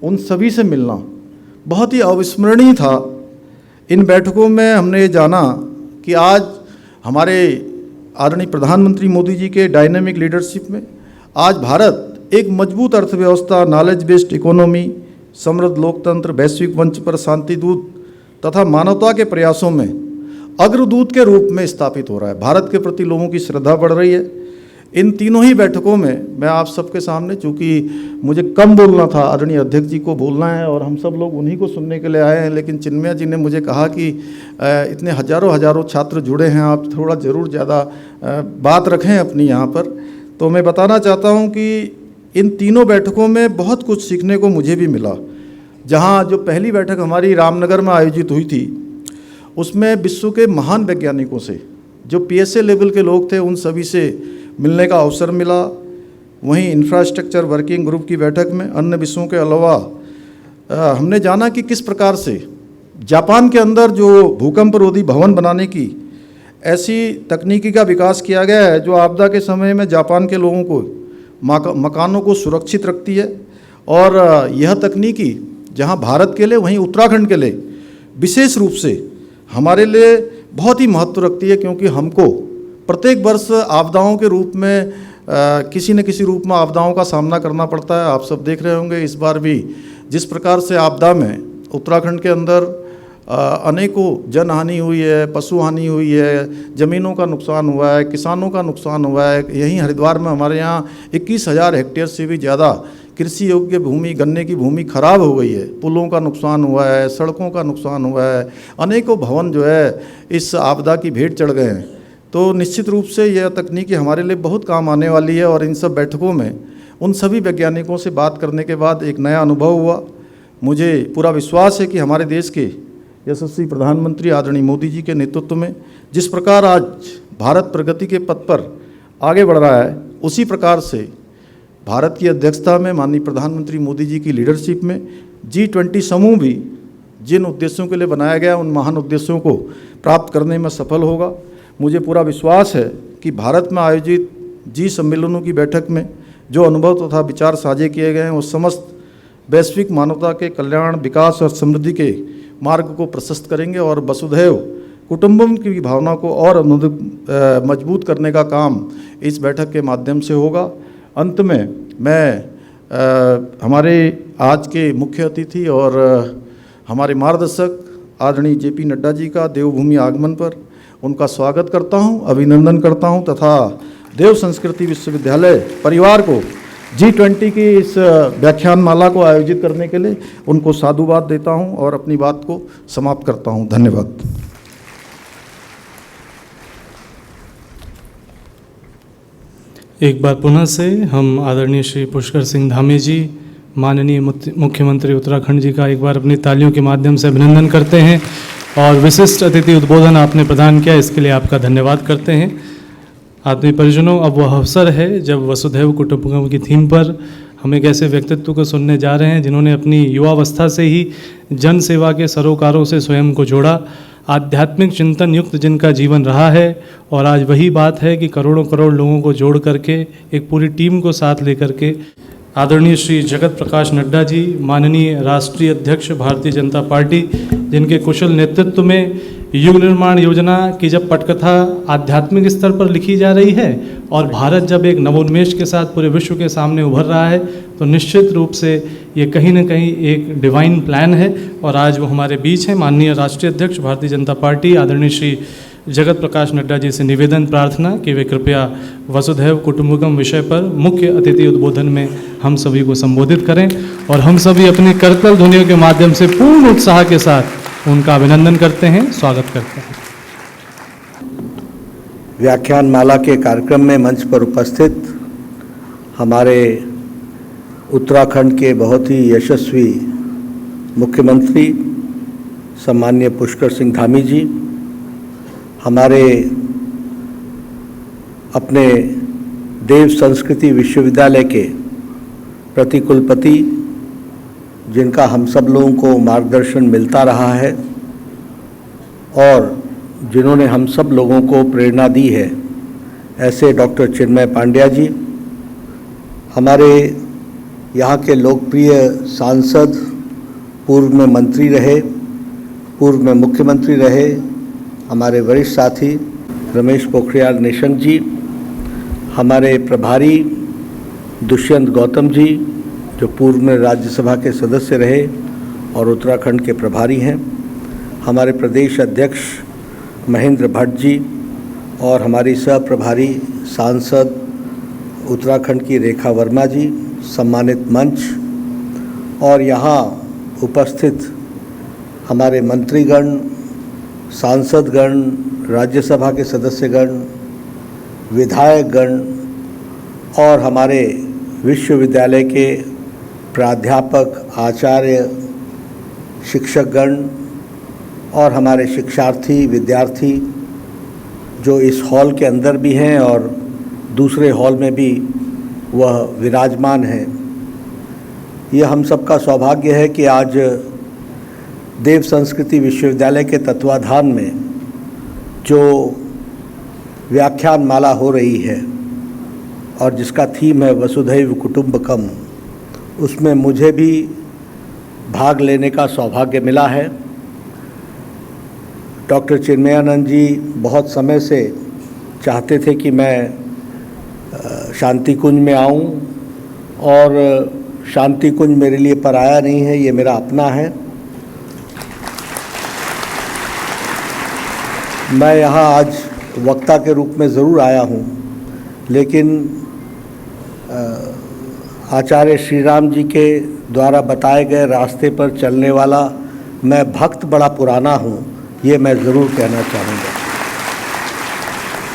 उन सभी से मिलना बहुत ही अविस्मरणीय था। इन बैठकों में हमने ये जाना कि आज हमारे आदरणीय प्रधानमंत्री मोदी जी के डायनेमिक लीडरशिप में आज भारत एक मजबूत अर्थव्यवस्था, नॉलेज बेस्ड इकोनॉमी, समृद्ध लोकतंत्र, वैश्विक मंच पर शांति दूत तथा मानवता के प्रयासों में अग्रदूत के रूप में स्थापित हो रहा है। भारत के प्रति लोगों की श्रद्धा बढ़ रही है। इन तीनों ही बैठकों में मैं आप सबके सामने, चूँकि मुझे कम बोलना था, आदरणीय अध्यक्ष जी को बोलना है और हम सब लोग उन्हीं को सुनने के लिए आए हैं, लेकिन चिन्मया जी ने मुझे कहा कि इतने हजारों छात्र जुड़े हैं, आप थोड़ा ज़रूर ज़्यादा बात रखें अपनी यहाँ पर। तो मैं बताना चाहता हूँ कि इन तीनों बैठकों में बहुत कुछ सीखने को मुझे भी मिला। जहाँ जो पहली बैठक हमारी रामनगर में आयोजित हुई थी उसमें विश्व के महान वैज्ञानिकों से, जो PSA लेवल के लोग थे, उन सभी से मिलने का अवसर मिला। वहीं इंफ्रास्ट्रक्चर वर्किंग ग्रुप की बैठक में अन्य विषयों के अलावा हमने जाना कि किस प्रकार से जापान के अंदर जो भूकंप रोधी भवन बनाने की ऐसी तकनीकी का विकास किया गया है जो आपदा के समय में जापान के लोगों को मकानों को सुरक्षित रखती है। और यह तकनीकी जहां भारत के लिए वहीं उत्तराखंड के लिए विशेष रूप से हमारे लिए बहुत ही महत्व रखती है, क्योंकि हमको प्रत्येक वर्ष आपदाओं के रूप में किसी न किसी रूप में आपदाओं का सामना करना पड़ता है। आप सब देख रहे होंगे इस बार भी जिस प्रकार से आपदा में उत्तराखंड के अंदर अनेकों जन हानि हुई है, पशु हानि हुई है, ज़मीनों का नुकसान हुआ है, किसानों का नुकसान हुआ है। यहीं हरिद्वार में हमारे यहाँ 21,000 हेक्टेयर से भी ज़्यादा कृषि योग्य भूमि, गन्ने की भूमि खराब हो गई है। पुलों का नुकसान हुआ है, सड़कों का नुकसान हुआ है, अनेकों भवन जो है इस आपदा की भेंट चढ़ गए हैं। तो निश्चित रूप से यह तकनीकी हमारे लिए बहुत काम आने वाली है। और इन सब बैठकों में उन सभी वैज्ञानिकों से बात करने के बाद एक नया अनुभव हुआ। मुझे पूरा विश्वास है कि हमारे देश के यशस्वी प्रधानमंत्री आदरणीय मोदी जी के नेतृत्व में जिस प्रकार आज भारत प्रगति के पथ पर आगे बढ़ रहा है, उसी प्रकार से भारत की अध्यक्षता में माननीय प्रधानमंत्री मोदी जी की लीडरशिप में G20 समूह भी जिन उद्देश्यों के लिए बनाया गया उन महान उद्देश्यों को प्राप्त करने में सफल होगा। मुझे पूरा विश्वास है कि भारत में आयोजित G सम्मेलनों की बैठक में जो अनुभव तथा विचार साझे किए गए हैं वो समस्त वैश्विक मानवता के कल्याण, विकास और समृद्धि के मार्ग को प्रशस्त करेंगे और वसुधैव कुटुंबम की भावना को और मजबूत करने का काम इस बैठक के माध्यम से होगा। अंत में मैं हमारे आज के मुख्य अतिथि और हमारे मार्गदर्शक आदरणीय JP नड्डा जी का देवभूमि आगमन पर उनका स्वागत करता हूं, अभिनंदन करता हूं तथा देव संस्कृति विश्वविद्यालय परिवार को G20 की इस व्याख्यानमाला को आयोजित करने के लिए उनको साधुवाद देता हूं और अपनी बात को समाप्त करता हूं। धन्यवाद। एक बार पुनः से हम आदरणीय श्री पुष्कर सिंह धामी जी, माननीय मुख्यमंत्री उत्तराखंड जी का एक बार अपनी तालियों के माध्यम से अभिनंदन करते हैं और विशिष्ट अतिथि उद्बोधन आपने प्रदान किया, इसके लिए आपका धन्यवाद करते हैं। आत्मीय परिजनों, अब वह अवसर है जब वसुधैव कुटुंबकम की थीम पर हम एक ऐसे व्यक्तित्व को सुनने जा रहे हैं जिन्होंने अपनी युवावस्था से ही जन सेवा के सरोकारों से स्वयं को जोड़ा, आध्यात्मिक चिंतन युक्त जिनका जीवन रहा है और आज वही बात है कि करोड़ों करोड़ लोगों को जोड़ करके एक पूरी टीम को साथ लेकर के आदरणीय श्री जगत प्रकाश नड्डा जी, माननीय राष्ट्रीय अध्यक्ष भारतीय जनता पार्टी, जिनके कुशल नेतृत्व में युग निर्माण योजना की जब पटकथा आध्यात्मिक स्तर पर लिखी जा रही है और भारत जब एक नवोन्मेष के साथ पूरे विश्व के सामने उभर रहा है, तो निश्चित रूप से ये कहीं न कहीं एक डिवाइन प्लान है और आज वो हमारे बीच हैं। माननीय राष्ट्रीय अध्यक्ष भारतीय जनता पार्टी आदरणीय श्री जगत प्रकाश नड्डा जी से निवेदन प्रार्थना कि वे कृपया वसुधैव कुटुंबकम विषय पर मुख्य अतिथि उद्बोधन में हम सभी को संबोधित करें और हम सभी अपनी करतल ध्वनियों के माध्यम से पूर्ण उत्साह के साथ उनका अभिनंदन करते हैं, स्वागत करते हैं। व्याख्यान माला के कार्यक्रम में मंच पर उपस्थित हमारे उत्तराखंड के बहुत ही यशस्वी मुख्यमंत्री सम्माननीय पुष्कर सिंह धामी जी, हमारे अपने देव संस्कृति विश्वविद्यालय के प्रतिकुलपति, जिनका हम सब लोगों को मार्गदर्शन मिलता रहा है और जिन्होंने हम सब लोगों को प्रेरणा दी है, ऐसे डॉक्टर चिन्मय पांड्या जी, हमारे यहाँ के लोकप्रिय सांसद, पूर्व में मंत्री रहे, पूर्व में मुख्यमंत्री रहे, हमारे वरिष्ठ साथी रमेश पोखरियाल निशंक जी, हमारे प्रभारी दुष्यंत गौतम जी, जो पूर्व में राज्यसभा के सदस्य रहे और उत्तराखंड के प्रभारी हैं, हमारे प्रदेश अध्यक्ष महेंद्र भट्ट जी और हमारी सह प्रभारी सांसद उत्तराखंड की रेखा वर्मा जी, सम्मानित मंच और यहाँ उपस्थित हमारे मंत्रीगण, सांसदगण, राज्यसभा के सदस्यगण, विधायकगण और हमारे विश्वविद्यालय के प्राध्यापक, आचार्य, शिक्षकगण और हमारे शिक्षार्थी, विद्यार्थी जो इस हॉल के अंदर भी हैं और दूसरे हॉल में भी वह विराजमान है। यह हम सबका सौभाग्य है कि आज देव संस्कृति विश्वविद्यालय के तत्वाधान में जो व्याख्यान माला हो रही है और जिसका थीम है वसुधैव कुटुंबकम, उसमें मुझे भी भाग लेने का सौभाग्य मिला है। डॉक्टर चिन्मयानंद जी बहुत समय से चाहते थे कि मैं शांति कुंज में आऊं और शांति कुंज मेरे लिए पराया नहीं है, ये मेरा अपना है। मैं यहाँ आज वक्ता के रूप में ज़रूर आया हूँ, लेकिन आचार्य श्री राम जी के द्वारा बताए गए रास्ते पर चलने वाला मैं भक्त बड़ा पुराना हूँ, ये मैं ज़रूर कहना चाहूँगा।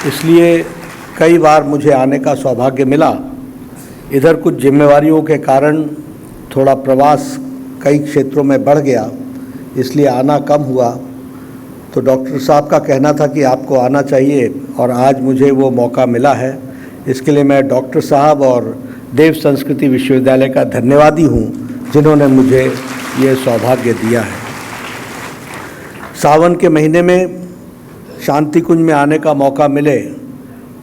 इसलिए कई बार मुझे आने का सौभाग्य मिला। इधर कुछ जिम्मेवारियों के कारण थोड़ा प्रवास कई क्षेत्रों में बढ़ गया, इसलिए आना कम हुआ। तो डॉक्टर साहब का कहना था कि आपको आना चाहिए और आज मुझे वो मौका मिला है। इसके लिए मैं डॉक्टर साहब और देव संस्कृति विश्वविद्यालय का धन्यवादी हूँ, जिन्होंने मुझे ये सौभाग्य दिया है। सावन के महीने में शांति कुंज में आने का मौका मिले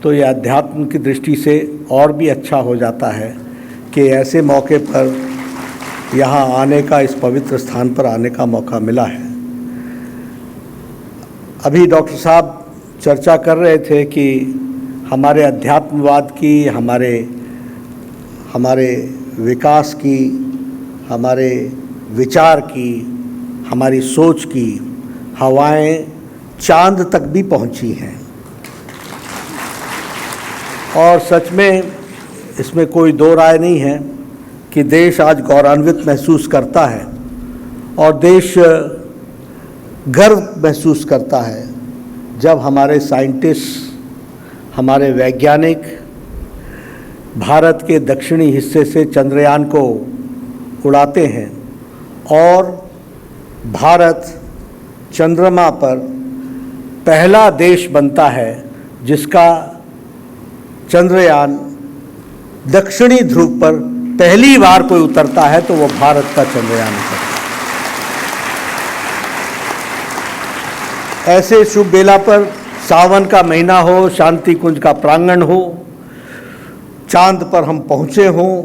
तो ये अध्यात्म की दृष्टि से और भी अच्छा हो जाता है कि ऐसे मौके पर यहाँ आने का, इस पवित्र स्थान पर आने का मौका मिला है। अभी डॉक्टर साहब चर्चा कर रहे थे कि हमारे अध्यात्मवाद की, हमारे विकास की, हमारे विचार की, हमारी सोच की हवाएं चांद तक भी पहुंची हैं और सच में इसमें कोई दो राय नहीं है कि देश आज गौरवान्वित महसूस करता है और देश गर्व महसूस करता है जब हमारे साइंटिस्ट, हमारे वैज्ञानिक भारत के दक्षिणी हिस्से से चंद्रयान को उड़ाते हैं और भारत चंद्रमा पर पहला देश बनता है जिसका चंद्रयान दक्षिणी ध्रुव पर पहली बार कोई उतरता है तो वो भारत का चंद्रयान उतरता है। ऐसे शुभ बेला पर सावन का महीना हो, शांति कुंज का प्रांगण हो, चांद पर हम पहुँचे हों,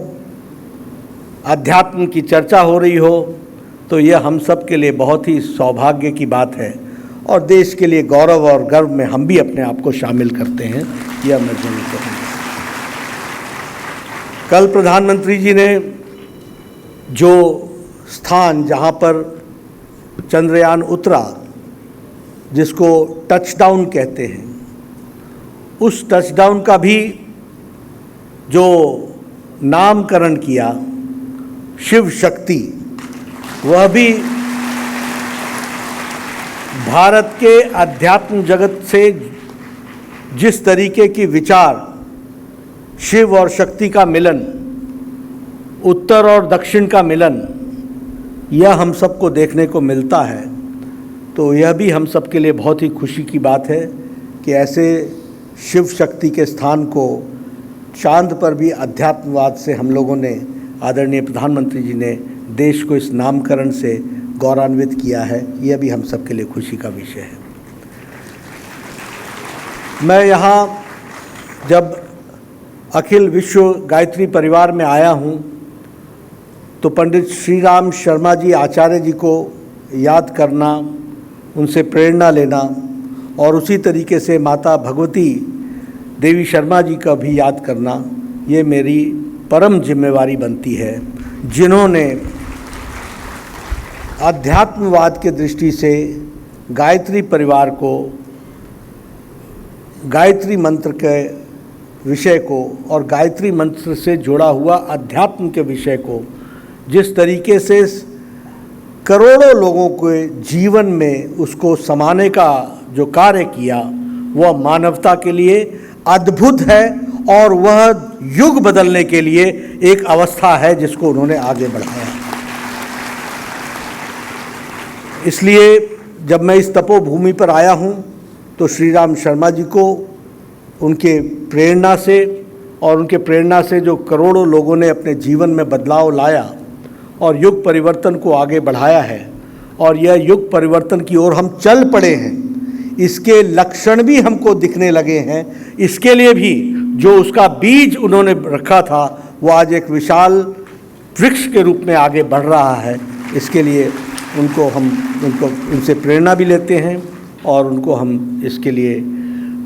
अध्यात्म की चर्चा हो रही हो, तो यह हम सब के लिए बहुत ही सौभाग्य की बात है और देश के लिए गौरव और गर्व में हम भी अपने आप को शामिल करते हैं, यह मैं जरूर कहूँगा। कल प्रधानमंत्री जी ने जो स्थान जहाँ पर चंद्रयान उतरा, जिसको टचडाउन कहते हैं, उस टचडाउन का भी जो नामकरण किया शिव शक्ति, वह भी भारत के अध्यात्म जगत से जिस तरीके की विचार शिव और शक्ति का मिलन उत्तर और दक्षिण का मिलन यह हम सबको देखने को मिलता है, तो यह भी हम सबके लिए बहुत ही खुशी की बात है कि ऐसे शिव शक्ति के स्थान को चांद पर भी अध्यात्मवाद से हम लोगों ने, आदरणीय प्रधानमंत्री जी ने देश को इस नामकरण से गौरवान्वित किया है। यह भी हम सबके लिए खुशी का विषय है। मैं यहाँ जब अखिल विश्व गायत्री परिवार में आया हूँ तो पंडित श्री राम शर्मा जी आचार्य जी को याद करना, उनसे प्रेरणा लेना और उसी तरीके से माता भगवती देवी शर्मा जी का भी याद करना, ये मेरी परम जिम्मेवारी बनती है, जिन्होंने अध्यात्मवाद के दृष्टि से गायत्री परिवार को, गायत्री मंत्र के विषय को और गायत्री मंत्र से जुड़ा हुआ अध्यात्म के विषय को जिस तरीके से करोड़ों लोगों के जीवन में उसको समाने का जो कार्य किया, वह मानवता के लिए अद्भुत है और वह युग बदलने के लिए एक अवस्था है जिसको उन्होंने आगे बढ़ाया। इसलिए जब मैं इस तपोभूमि पर आया हूँ तो श्री राम शर्मा जी को उनके प्रेरणा से और उनके प्रेरणा से जो करोड़ों लोगों ने अपने जीवन में बदलाव लाया और युग परिवर्तन को आगे बढ़ाया है, और यह युग परिवर्तन की ओर हम चल पड़े हैं, इसके लक्षण भी हमको दिखने लगे हैं। इसके लिए भी जो उसका बीज उन्होंने रखा था वो आज एक विशाल वृक्ष के रूप में आगे बढ़ रहा है। इसके लिए उनसे प्रेरणा भी लेते हैं और उनको हम इसके लिए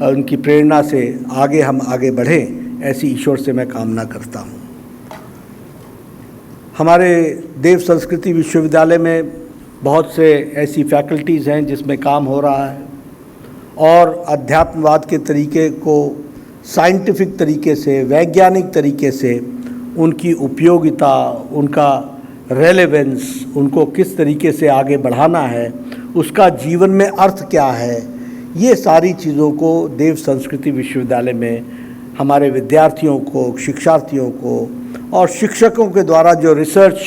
उनकी प्रेरणा से हम आगे बढ़ें, ऐसी ईश्वर से मैं कामना करता हूँ। हमारे देव संस्कृति विश्वविद्यालय में बहुत से ऐसी फैकल्टीज़ हैं जिसमें काम हो रहा है और अध्यात्मवाद के तरीके को साइंटिफिक तरीके से, वैज्ञानिक तरीके से उनकी उपयोगिता, उनका रेलेवेंस, उनको किस तरीके से आगे बढ़ाना है, उसका जीवन में अर्थ क्या है, ये सारी चीज़ों को देव संस्कृति विश्वविद्यालय में हमारे विद्यार्थियों को, शिक्षार्थियों को और शिक्षकों के द्वारा जो रिसर्च,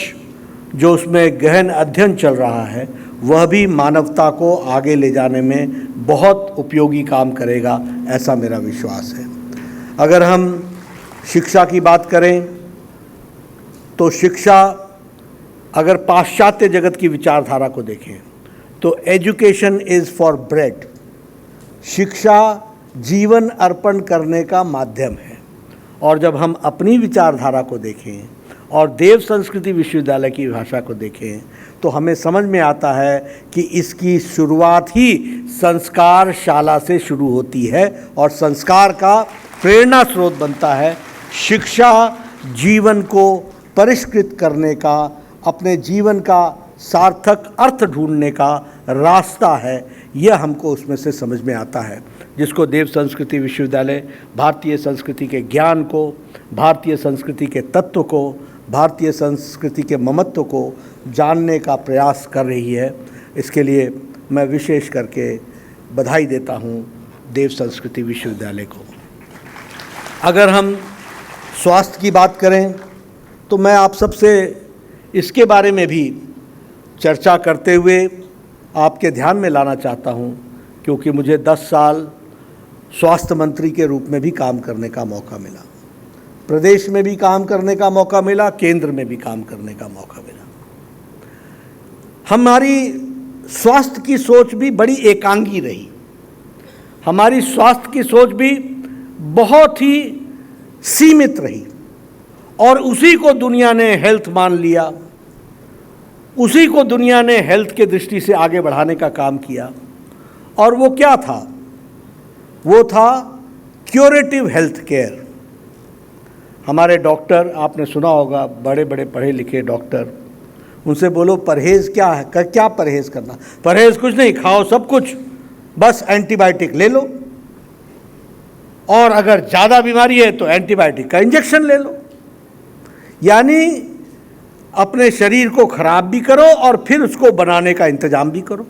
जो उसमें गहन अध्ययन चल रहा है, वह भी मानवता को आगे ले जाने में बहुत उपयोगी काम करेगा, ऐसा मेरा विश्वास है। अगर हम शिक्षा की बात करें तो शिक्षा, अगर पाश्चात्य जगत की विचारधारा को देखें तो एजुकेशन इज़ फॉर ब्रेड, शिक्षा जीवन अर्पण करने का माध्यम है। और जब हम अपनी विचारधारा को देखें और देव संस्कृति विश्वविद्यालय की भाषा को देखें तो हमें समझ में आता है कि इसकी शुरुआत ही संस्कार शाला से शुरू होती है और संस्कार का प्रेरणा स्रोत बनता है। शिक्षा जीवन को परिष्कृत करने का, अपने जीवन का सार्थक अर्थ ढूंढने का रास्ता है, यह हमको उसमें से समझ में आता है, जिसको देव संस्कृति विश्वविद्यालय भारतीय संस्कृति के ज्ञान को, भारतीय संस्कृति के तत्व को, भारतीय संस्कृति के ममत्व को जानने का प्रयास कर रही है। इसके लिए मैं विशेष करके बधाई देता हूँ देव संस्कृति विश्वविद्यालय को। अगर हम स्वास्थ्य की बात करें तो मैं आप सबसे इसके बारे में भी चर्चा करते हुए आपके ध्यान में लाना चाहता हूँ, क्योंकि मुझे 10 साल स्वास्थ्य मंत्री के रूप में भी काम करने का मौका मिला, प्रदेश में भी काम करने का मौका मिला, केंद्र में भी काम करने का मौका मिला। हमारी स्वास्थ्य की सोच भी बड़ी एकांगी रही, हमारी स्वास्थ्य की सोच भी बहुत ही सीमित रही और उसी को दुनिया ने हेल्थ मान लिया, उसी को दुनिया ने हेल्थ के दृष्टि से आगे बढ़ाने का काम किया। और वो क्या था? वो था क्यूरेटिव हेल्थ केयर। हमारे डॉक्टर, आपने सुना होगा, बड़े बड़े पढ़े लिखे डॉक्टर, उनसे बोलो परहेज़ क्या है, क्या परहेज़ करना? परहेज़ कुछ नहीं, खाओ सब कुछ, बस एंटीबायोटिक ले लो, और अगर ज़्यादा बीमारी है तो एंटीबायोटिक का इंजेक्शन ले लो। यानी अपने शरीर को खराब भी करो और फिर उसको बनाने का इंतजाम भी करो।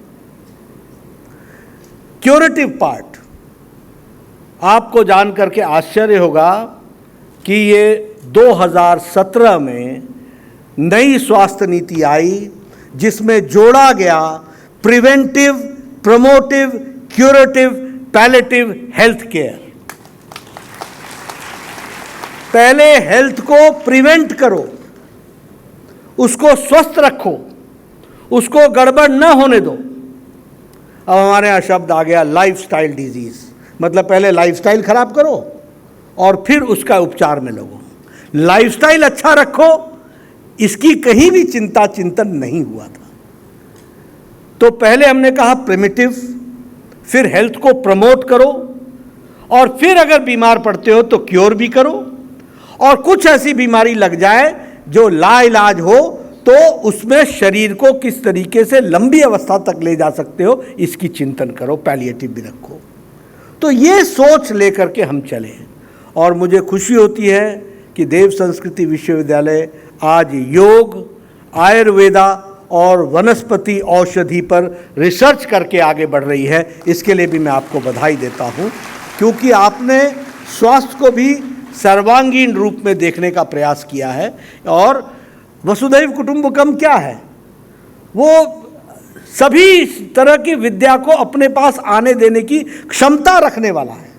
क्यूरेटिव पार्ट, आपको जान करके आश्चर्य होगा कि ये 2017 में नई स्वास्थ्य नीति आई जिसमें जोड़ा गया preventive, promotive, curative, palliative health care. पहले हेल्थ को प्रिवेंट करो, उसको स्वस्थ रखो, उसको गड़बड़ न होने दो। अब हमारे यहाँ शब्द आ गया लाइफस्टाइल डिजीज, मतलब पहले लाइफस्टाइल खराब करो और फिर उसका उपचार में लगो। लाइफस्टाइल अच्छा रखो, इसकी कहीं भी चिंतन नहीं हुआ था। तो पहले हमने कहा प्रिमिटिव, फिर हेल्थ को प्रमोट करो, और फिर अगर बीमार पड़ते हो तो क्योर भी करो, और कुछ ऐसी बीमारी लग जाए जो लाइलाज हो तो उसमें शरीर को किस तरीके से लंबी अवस्था तक ले जा सकते हो इसकी चिंतन करो, पैलिएटिव भी रखो। तो ये सोच लेकर के हम चले, और मुझे खुशी होती है कि देव संस्कृति विश्वविद्यालय आज योग, आयुर्वेदा और वनस्पति औषधि पर रिसर्च करके आगे बढ़ रही है। इसके लिए भी मैं आपको बधाई देता हूँ, क्योंकि आपने स्वास्थ्य को भी सर्वांगीण रूप में देखने का प्रयास किया है। और वसुधैव कुटुंबकम क्या है? वो सभी तरह की विद्या को अपने पास आने देने की क्षमता रखने वाला है,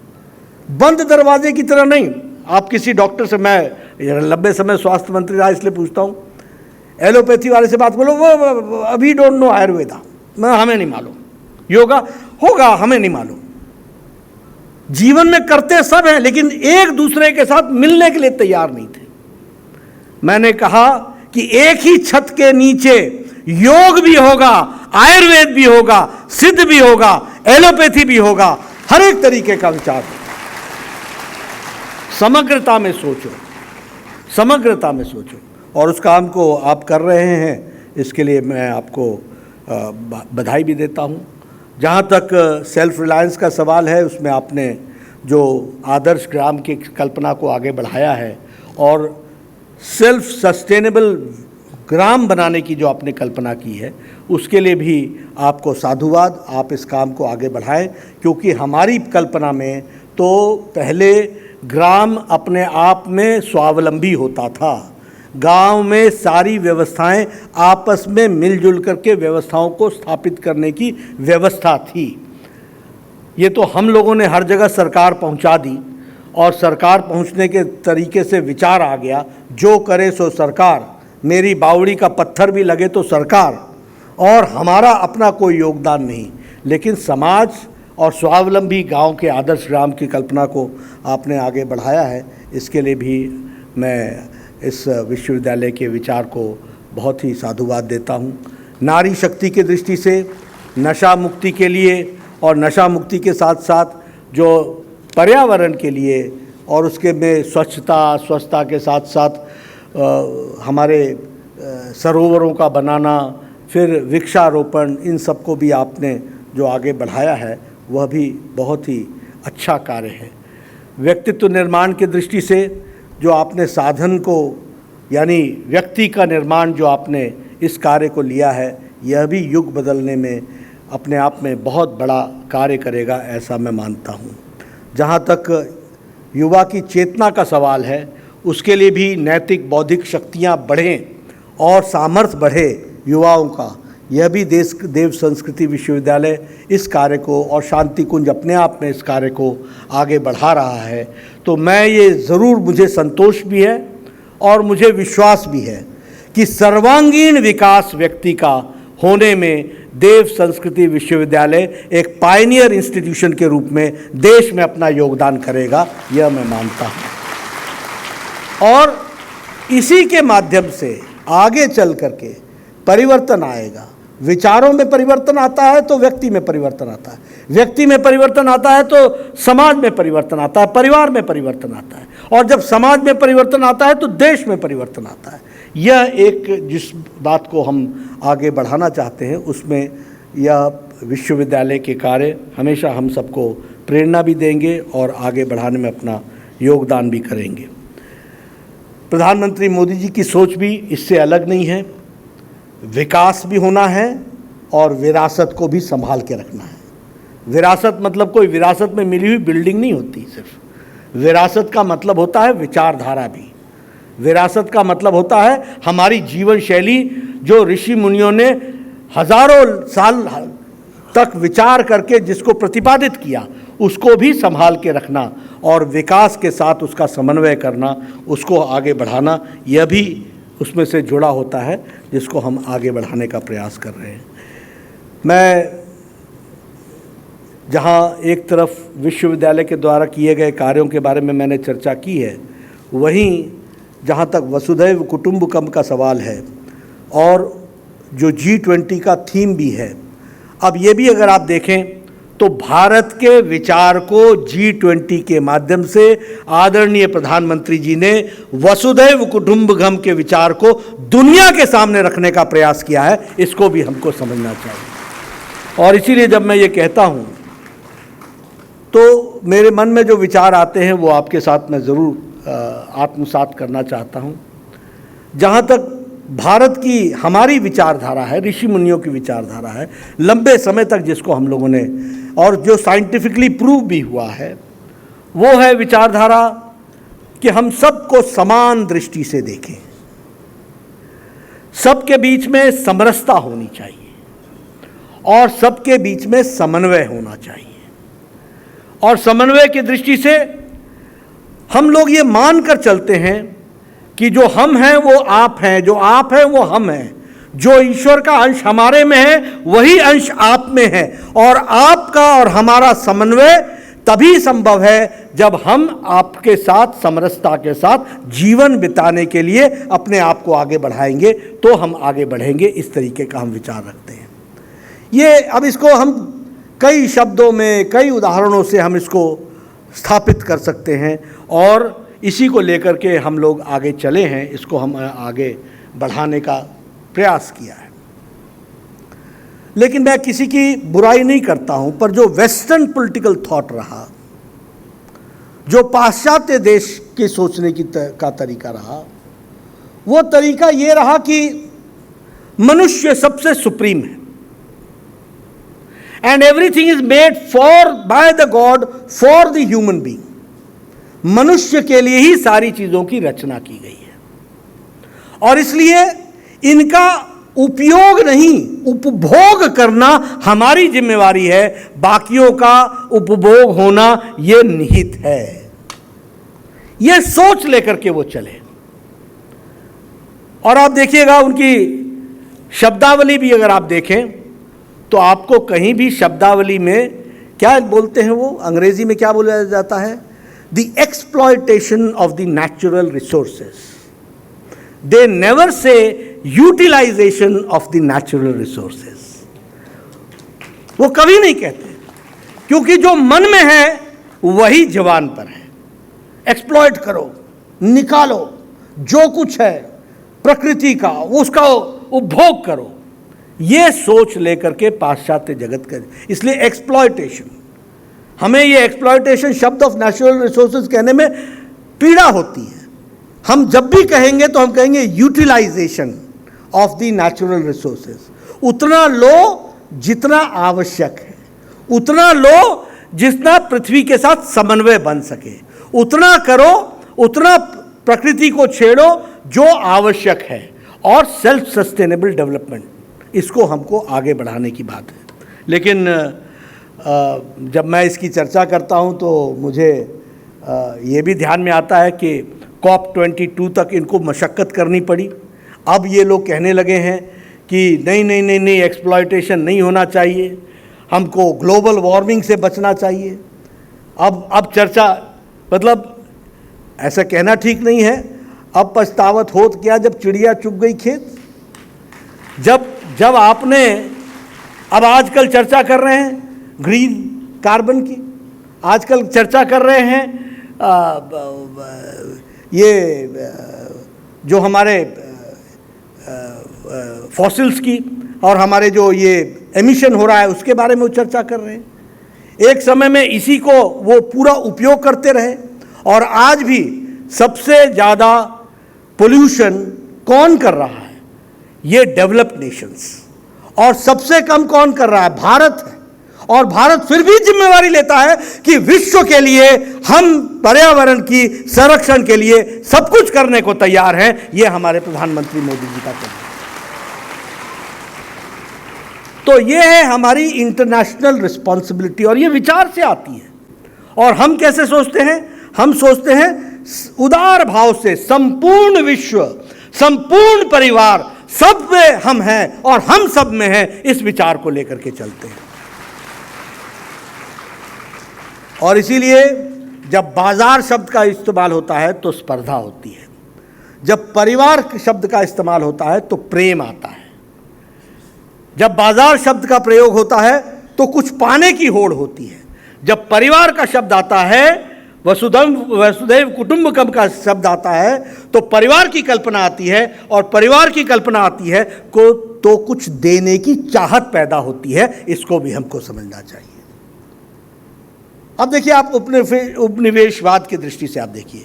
बंद दरवाजे की तरह नहीं। आप किसी डॉक्टर से, मैं लंबे समय स्वास्थ्य मंत्री रहा इसलिए पूछता हूँ, एलोपैथी वाले से बात बोलो, वो अभी डोंट नो आयुर्वेदा, हमें नहीं मालूम, योगा होगा हमें नहीं मालूम। जीवन में करते सब हैं, लेकिन एक दूसरे के साथ मिलने के लिए तैयार नहीं थे। मैंने कहा कि एक ही छत के नीचे योग भी होगा, आयुर्वेद भी होगा, सिद्ध भी होगा, एलोपैथी भी होगा, हर एक तरीके का विचार। समग्रता में सोचो, समग्रता में सोचो, और उस काम को आप कर रहे हैं, इसके लिए मैं आपको बधाई भी देता हूँ। जहाँ तक सेल्फ रिलायंस का सवाल है, उसमें आपने जो आदर्श ग्राम की कल्पना को आगे बढ़ाया है और सेल्फ सस्टेनेबल ग्राम बनाने की जो आपने कल्पना की है, उसके लिए भी आपको साधुवाद। आप इस काम को आगे बढ़ाएं, क्योंकि हमारी कल्पना में तो पहले ग्राम अपने आप में स्वावलंबी होता था। गांव में सारी व्यवस्थाएं आपस में मिलजुल करके व्यवस्थाओं को स्थापित करने की व्यवस्था थी। ये तो हम लोगों ने हर जगह सरकार पहुंचा दी, और सरकार पहुंचने के तरीके से विचार आ गया, जो करे सो सरकार, मेरी बावड़ी का पत्थर भी लगे तो सरकार, और हमारा अपना कोई योगदान नहीं। लेकिन समाज और स्वावलंबी गांव के आदर्श ग्राम की कल्पना को आपने आगे बढ़ाया है, इसके लिए भी मैं इस विश्वविद्यालय के विचार को बहुत ही साधुवाद देता हूँ। नारी शक्ति की दृष्टि से नशा मुक्ति के लिए, और नशा मुक्ति के साथ साथ जो पर्यावरण के लिए, और उसके में स्वच्छता के साथ साथ हमारे सरोवरों का बनाना, फिर वृक्षारोपण, इन सबको भी आपने जो आगे बढ़ाया है वह भी बहुत ही अच्छा कार्य है। व्यक्तित्व निर्माण की दृष्टि से जो आपने साधन को, यानी व्यक्ति का निर्माण जो आपने इस कार्य को लिया है, यह भी युग बदलने में अपने आप में बहुत बड़ा कार्य करेगा, ऐसा मैं मानता हूँ। जहाँ तक युवा की चेतना का सवाल है, उसके लिए भी नैतिक बौद्धिक शक्तियाँ बढ़ें और सामर्थ्य बढ़े युवाओं का, यह भी देव संस्कृति विश्वविद्यालय इस कार्य को, और शांति कुंज अपने आप में इस कार्य को आगे बढ़ा रहा है। तो मैं ये ज़रूर, मुझे संतोष भी है और मुझे विश्वास भी है कि सर्वांगीण विकास व्यक्ति का होने में देव संस्कृति विश्वविद्यालय एक पायनियर इंस्टीट्यूशन के रूप में देश में अपना योगदान करेगा, यह मैं मानता हूँ। और इसी के माध्यम से आगे चल करके परिवर्तन आएगा। विचारों में परिवर्तन आता है तो व्यक्ति में परिवर्तन आता है, व्यक्ति में परिवर्तन आता है तो समाज में परिवर्तन आता है, परिवार में परिवर्तन आता है, और जब समाज में परिवर्तन आता है तो देश में परिवर्तन आता है। यह एक जिस बात को हम आगे बढ़ाना चाहते हैं, उसमें यह विश्वविद्यालय के कार्य हमेशा हम सबको प्रेरणा भी देंगे और आगे बढ़ाने में अपना योगदान भी करेंगे। प्रधानमंत्री मोदी जी की सोच भी इससे अलग नहीं है। विकास भी होना है और विरासत को भी संभाल के रखना है। विरासत मतलब कोई विरासत में मिली हुई बिल्डिंग नहीं होती, सिर्फ विरासत का मतलब होता है विचारधारा भी। विरासत का मतलब होता है हमारी जीवन शैली, जो ऋषि मुनियों ने हजारों साल तक विचार करके जिसको प्रतिपादित किया, उसको भी संभाल के रखना और विकास के साथ उसका समन्वय करना, उसको आगे बढ़ाना, यह भी उसमें से जुड़ा होता है जिसको हम आगे बढ़ाने का प्रयास कर रहे हैं। मैं जहाँ एक तरफ विश्वविद्यालय के द्वारा किए गए कार्यों के बारे में मैंने चर्चा की है, वहीं जहाँ तक वसुधैव कुटुंबकम का सवाल है और जो G20 का थीम भी है, अब ये भी अगर आप देखें तो भारत के विचार को G20 के माध्यम से आदरणीय प्रधानमंत्री जी ने वसुधैव कुटुंबकम के विचार को दुनिया के सामने रखने का प्रयास किया है। इसको भी हमको समझना चाहिए। और इसीलिए जब मैं ये कहता हूँ तो मेरे मन में जो विचार आते हैं वो आपके साथ मैं ज़रूर आत्मसात करना चाहता हूँ। जहाँ तक भारत की हमारी विचारधारा है, ऋषि मुनियों की विचारधारा है, लंबे समय तक जिसको हम लोगों ने, और जो साइंटिफिकली प्रूव भी हुआ है, वो है विचारधारा कि हम सबको समान दृष्टि से देखें, सबके बीच में समरसता होनी चाहिए और सबके बीच में समन्वय होना चाहिए। और समन्वय की दृष्टि से हम लोग ये मानकर चलते हैं कि जो हम हैं वो आप हैं, जो आप हैं वो हम हैं, जो ईश्वर का अंश हमारे में है वही अंश आप में है, और आपका और हमारा समन्वय तभी संभव है जब हम आपके साथ समरसता के साथ जीवन बिताने के लिए अपने आप को आगे बढ़ाएंगे, तो हम आगे बढ़ेंगे। इस तरीके का हम विचार रखते हैं। ये अब इसको हम कई शब्दों में, कई उदाहरणों से हम इसको स्थापित कर सकते हैं और इसी को लेकर के हम लोग आगे चले हैं, इसको हम आगे बढ़ाने का प्रयास किया है। लेकिन मैं किसी की बुराई नहीं करता हूं, पर जो वेस्टर्न पॉलिटिकल थॉट रहा, जो पाश्चात्य देश के सोचने का तरीका रहा, वो तरीका ये रहा कि मनुष्य सबसे सुप्रीम है and everything is made for by the God for the human being. मनुष्य के लिए ही सारी चीजों की रचना की गई है और इसलिए इनका उपयोग नहीं, उपभोग करना हमारी जिम्मेवारी है। बाकियों का उपभोग होना यह निहित है। यह सोच लेकर के वो चले। और आप देखिएगा उनकी शब्दावली भी अगर आप देखें तो आपको कहीं भी शब्दावली में क्या बोलते हैं, वो अंग्रेजी में क्या बोला जाता है, the exploitation of the natural resources. They never say utilization of the natural resources. वो कभी नहीं कहते, क्योंकि जो मन में है वही जवान पर है। एक्सप्लॉइट करो, निकालो, जो कुछ है प्रकृति का उसका उपभोग करो, ये सोच लेकर के पाश्चात्य जगत का, इसलिए एक्सप्लॉइटेशन, हमें ये एक्सप्लॉइटेशन शब्द ऑफ नेचुरल रिसोर्सेज कहने में पीड़ा होती है। हम जब भी कहेंगे तो हम कहेंगे utilisation of the natural resources. उतना लो जितना आवश्यक है, उतना लो जितना पृथ्वी के साथ समन्वय बन सके, उतना करो, उतना प्रकृति को छेड़ो जो आवश्यक है, और सेल्फ सस्टेनेबल डेवलपमेंट, इसको हमको आगे बढ़ाने की बात है। लेकिन जब मैं इसकी चर्चा करता हूं तो मुझे ये भी ध्यान में आता है कि COP22 तक इनको मशक्क़त करनी पड़ी। अब ये लोग कहने लगे हैं कि नहीं नहीं नहीं नहीं, एक्सप्लॉइटेशन नहीं होना चाहिए, हमको ग्लोबल वार्मिंग से बचना चाहिए। अब चर्चा, मतलब ऐसा कहना ठीक नहीं है। अब पछतावत होत क्या जब चिड़िया चुग गई खेत। जब आपने, अब आजकल चर्चा कर रहे हैं ग्रीन कार्बन की, आजकल चर्चा कर रहे हैं ये जो हमारे फॉसिल्स की, और हमारे जो ये एमिशन हो रहा है उसके बारे में वो चर्चा कर रहे हैं। एक समय में इसी को वो पूरा उपयोग करते रहे, और आज भी सबसे ज़्यादा पोल्यूशन कौन कर रहा है, ये डेवलप्ड नेशंस, और सबसे कम कौन कर रहा है, भारत है। और भारत फिर भी जिम्मेवारी लेता है कि विश्व के लिए हम पर्यावरण की संरक्षण के लिए सब कुछ करने को तैयार हैं। यह हमारे प्रधानमंत्री मोदी जी का कहना है। तो यह है हमारी इंटरनेशनल रिस्पॉन्सिबिलिटी, और ये विचार से आती है। और हम कैसे सोचते हैं? हम सोचते हैं उदार भाव से, संपूर्ण विश्व, संपूर्ण परिवार, सब में हम हैं और हम सब में हैं, इस विचार को लेकर के चलते हैं। और इसीलिए जब बाजार शब्द का इस्तेमाल होता है तो स्पर्धा होती है, जब परिवार शब्द का इस्तेमाल होता है तो प्रेम आता है, जब बाजार शब्द का प्रयोग होता है तो कुछ पाने की होड़ होती है, जब परिवार का शब्द आता है, वसुधैव कुटुंबकम का शब्द आता है, तो परिवार की कल्पना आती है, और परिवार की कल्पना आती है तो कुछ देने की चाहत पैदा होती है। इसको भी हमको समझना चाहिए। अब देखिए, आप उपनिवेशवाद की दृष्टि से आप देखिए,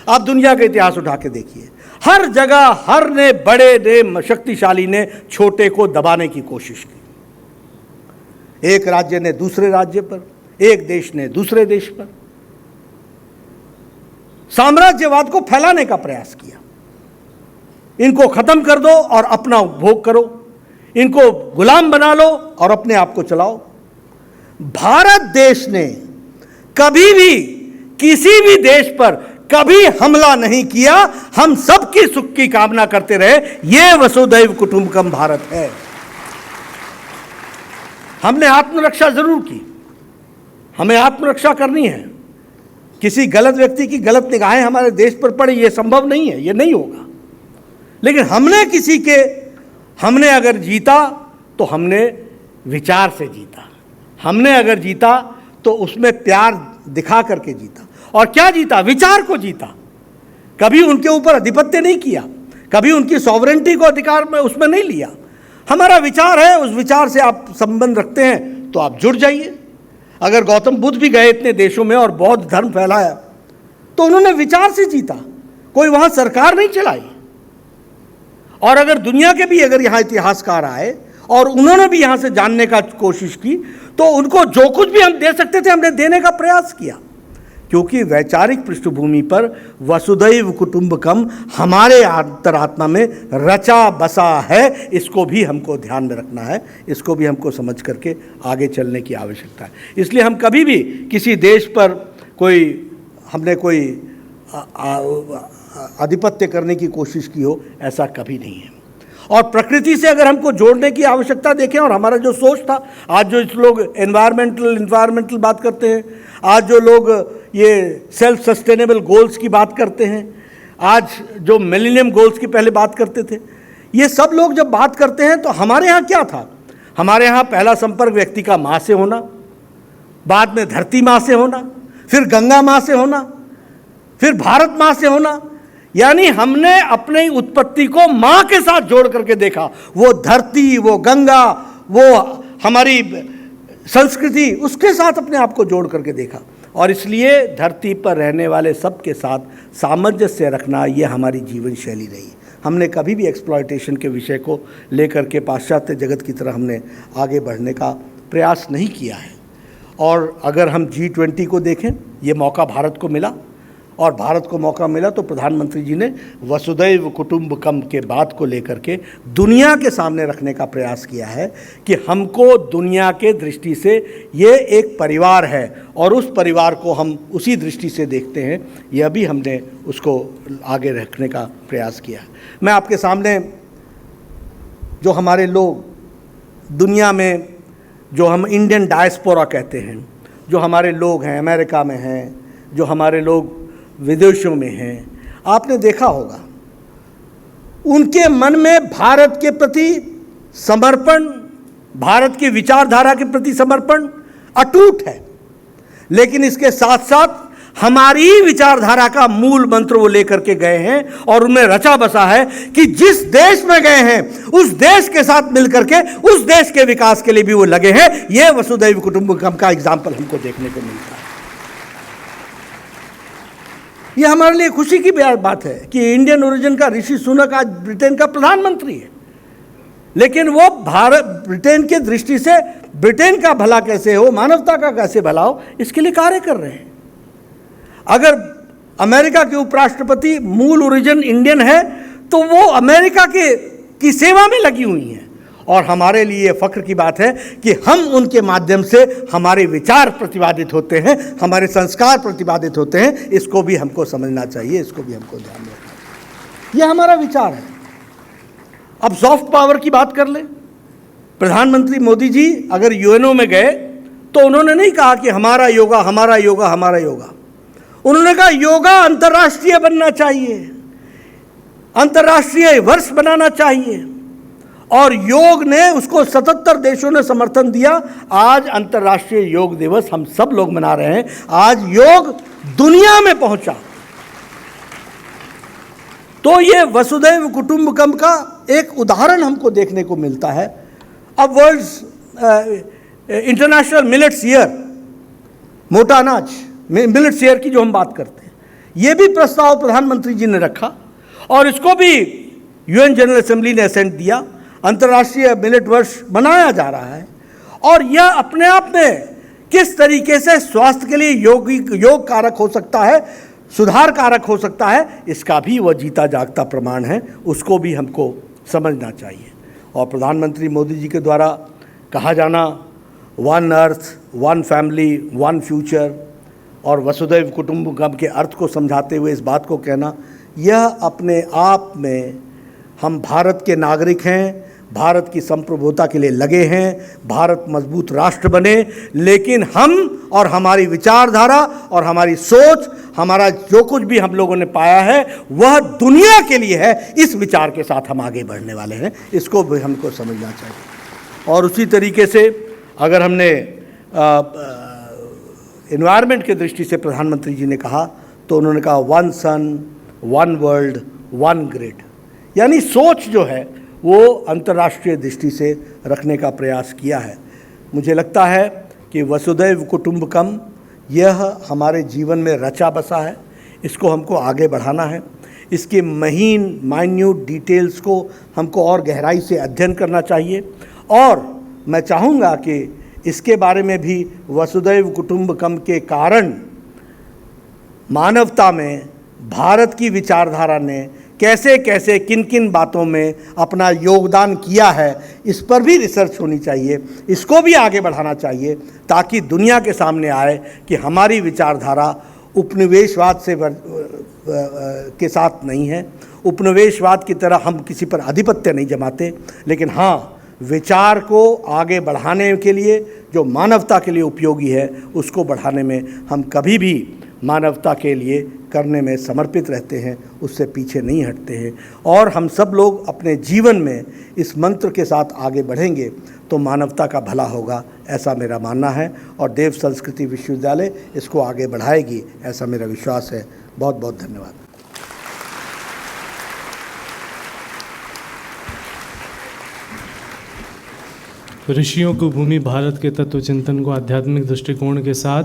आप दुनिया का इतिहास उठा के देखिए, हर जगह हर ने, बड़े ने, शक्तिशाली ने छोटे को दबाने की कोशिश की। एक राज्य ने दूसरे राज्य पर, एक देश ने दूसरे देश पर साम्राज्यवाद को फैलाने का प्रयास किया। इनको खत्म कर दो और अपना उपभोग करो, इनको गुलाम बना लो और अपने आप को चलाओ। भारत देश ने कभी भी किसी भी देश पर कभी हमला नहीं किया। हम सबकी सुख की कामना करते रहे। यह वसुधैव कुटुंबकम भारत है। हमने आत्मरक्षा जरूर की, हमें आत्मरक्षा करनी है। किसी गलत व्यक्ति की गलत निगाहें हमारे देश पर पड़े, यह संभव नहीं है, यह नहीं होगा। लेकिन हमने अगर जीता तो हमने विचार से जीता। हमने अगर जीता तो उसमें प्यार दिखा करके जीता। और क्या जीता? विचार को जीता। कभी उनके ऊपर आधिपत्य नहीं किया, कभी उनकी सॉवरेंटी को अधिकार में उसमें नहीं लिया। हमारा विचार है, उस विचार से आप संबंध रखते हैं तो आप जुड़ जाइए। अगर गौतम बुद्ध भी गए इतने देशों में और बौद्ध धर्म फैलाया तो उन्होंने विचार से जीता, कोई वहां सरकार नहीं चलाई। और अगर दुनिया के भी अगर यहां इतिहासकार आए और उन्होंने भी यहां से जानने का कोशिश की तो उनको जो कुछ भी हम दे सकते थे हमने देने का प्रयास किया, क्योंकि वैचारिक पृष्ठभूमि पर वसुधैव कुटुंबकम हमारे अंतरात्मा में रचा बसा है। इसको भी हमको ध्यान में रखना है, इसको भी हमको समझ करके आगे चलने की आवश्यकता है। इसलिए हम कभी भी किसी देश पर हमने कोई आधिपत्य करने की कोशिश की हो, ऐसा कभी नहीं है। और प्रकृति से अगर हमको जोड़ने की आवश्यकता देखें, और हमारा जो सोच था, आज जो लोग एनवायरमेंटल बात करते हैं, आज जो लोग ये सेल्फ सस्टेनेबल गोल्स की बात करते हैं, आज जो मिलेनियम गोल्स की पहले बात करते थे, ये सब लोग जब बात करते हैं तो हमारे यहाँ क्या था? हमारे यहाँ पहला संपर्क व्यक्ति का माँ से होना, बाद में धरती माँ से होना, फिर गंगा माँ से होना, फिर भारत माँ से होना। यानी हमने अपनी उत्पत्ति को माँ के साथ जोड़ करके देखा। वो धरती, वो गंगा, वो हमारी संस्कृति, उसके साथ अपने आप को जोड़ करके देखा। और इसलिए धरती पर रहने वाले सबके साथ सामंजस्य रखना, ये हमारी जीवन शैली रही। हमने कभी भी एक्सप्लॉयटेशन के विषय को लेकर के पाश्चात्य जगत की तरह हमने आगे बढ़ने का प्रयास नहीं किया है। और अगर हम G20 को देखें, ये मौका भारत को मिला, और भारत को मौका मिला तो प्रधानमंत्री जी ने वसुधैव कुटुंबकम के बात को लेकर के दुनिया के सामने रखने का प्रयास किया है कि हमको दुनिया के दृष्टि से ये एक परिवार है और उस परिवार को हम उसी दृष्टि से देखते हैं। यह भी हमने उसको आगे रखने का प्रयास किया है। मैं आपके सामने जो हमारे लोग दुनिया में, जो हम इंडियन डायस्पोरा कहते हैं, जो हमारे लोग हैं, अमेरिका में हैं, जो हमारे लोग विदेशों में हैं, आपने देखा होगा उनके मन में भारत के प्रति समर्पण, भारत की विचारधारा के प्रति समर्पण अटूट है। लेकिन इसके साथ साथ हमारी विचारधारा का मूल मंत्र वो लेकर के गए हैं और उनमें रचा बसा है कि जिस देश में गए हैं उस देश के साथ मिलकर के उस देश के विकास के लिए भी वो लगे हैं। ये वसुधैव कुटुंबकम का एग्जाम्पल हमको देखने को मिलता है। ये हमारे लिए खुशी की बात है कि इंडियन ओरिजिन का ऋषि सुनक आज ब्रिटेन का प्रधानमंत्री है, लेकिन वो भारत ब्रिटेन के दृष्टि से ब्रिटेन का भला कैसे हो, मानवता का कैसे भला हो, इसके लिए कार्य कर रहे हैं। अगर अमेरिका के उपराष्ट्रपति मूल ओरिजिन इंडियन है तो वो अमेरिका की सेवा में लगी हुई हैं, और हमारे लिए फ़ख्र की बात है कि हम उनके माध्यम से हमारे विचार प्रतिपादित होते हैं, हमारे संस्कार प्रतिपादित होते हैं। इसको भी हमको समझना चाहिए, इसको भी हमको ध्यान में रखना चाहिए। यह हमारा विचार है। अब सॉफ्ट पावर की बात कर ले। प्रधानमंत्री मोदी जी अगर यूएनओ में गए तो उन्होंने नहीं कहा कि हमारा योगा हमारा योगा हमारा योगा। उन्होंने कहा योगा अंतर्राष्ट्रीय बनना चाहिए, अंतर्राष्ट्रीय वर्ष बनाना चाहिए, और योग ने उसको 77 देशों ने समर्थन दिया। आज अंतर्राष्ट्रीय योग दिवस हम सब लोग मना रहे हैं। आज योग दुनिया में पहुंचा। तो ये वसुधैव कुटुंबकम का एक उदाहरण हमको देखने को मिलता है। अब वर्ल्ड्स इंटरनेशनल मिलेट्स ईयर, मोटा अनाज मिलेट्स ईयर की जो हम बात करते हैं, ये भी प्रस्ताव प्रधानमंत्री जी ने रखा और इसको भी यूएन जनरल असेंबली ने असेंट दिया। अंतर्राष्ट्रीय मिलेट वर्ष मनाया जा रहा है, और यह अपने आप में किस तरीके से स्वास्थ्य के लिए योग कारक हो सकता है, सुधार कारक हो सकता है, इसका भी वह जीता जागता प्रमाण है। उसको भी हमको समझना चाहिए। और प्रधानमंत्री मोदी जी के द्वारा कहा जाना one earth, one family, one future और वसुधैव कुटुंबकम के अर्थ को समझाते हुए इस बात को कहना, यह अपने आप में हम भारत के नागरिक हैं, भारत की संप्रभुता के लिए लगे हैं, भारत मजबूत राष्ट्र बने, लेकिन हम और हमारी विचारधारा और हमारी सोच, हमारा जो कुछ भी हम लोगों ने पाया है वह दुनिया के लिए है। इस विचार के साथ हम आगे बढ़ने वाले हैं, इसको भी हमको समझना चाहिए। और उसी तरीके से अगर हमने एनवायरनमेंट के दृष्टि से प्रधानमंत्री जी ने कहा तो उन्होंने कहा वन सन, वन वर्ल्ड, वन ग्रिड, यानी सोच जो है वो अंतर्राष्ट्रीय दृष्टि से रखने का प्रयास किया है। मुझे लगता है कि वसुधैव कुटुंबकम यह हमारे जीवन में रचा बसा है, इसको हमको आगे बढ़ाना है। इसके माइन्यूट डिटेल्स को हमको और गहराई से अध्ययन करना चाहिए, और मैं चाहूँगा कि इसके बारे में भी वसुधैव कुटुंबकम के कारण मानवता में भारत की विचारधारा ने कैसे कैसे किन किन बातों में अपना योगदान किया है, इस पर भी रिसर्च होनी चाहिए, इसको भी आगे बढ़ाना चाहिए, ताकि दुनिया के सामने आए कि हमारी विचारधारा उपनिवेशवाद से के साथ नहीं है। उपनिवेशवाद की तरह हम किसी पर आधिपत्य नहीं जमाते, लेकिन हाँ, विचार को आगे बढ़ाने के लिए जो मानवता के लिए उपयोगी है उसको बढ़ाने में हम कभी भी मानवता के लिए करने में समर्पित रहते हैं, उससे पीछे नहीं हटते हैं। और हम सब लोग अपने जीवन में इस मंत्र के साथ आगे बढ़ेंगे तो मानवता का भला होगा, ऐसा मेरा मानना है। और देव संस्कृति विश्वविद्यालय इसको आगे बढ़ाएगी, ऐसा मेरा विश्वास है। बहुत बहुत धन्यवाद। ऋषियों की भूमि भारत के तत्व चिंतन को आध्यात्मिक दृष्टिकोण के साथ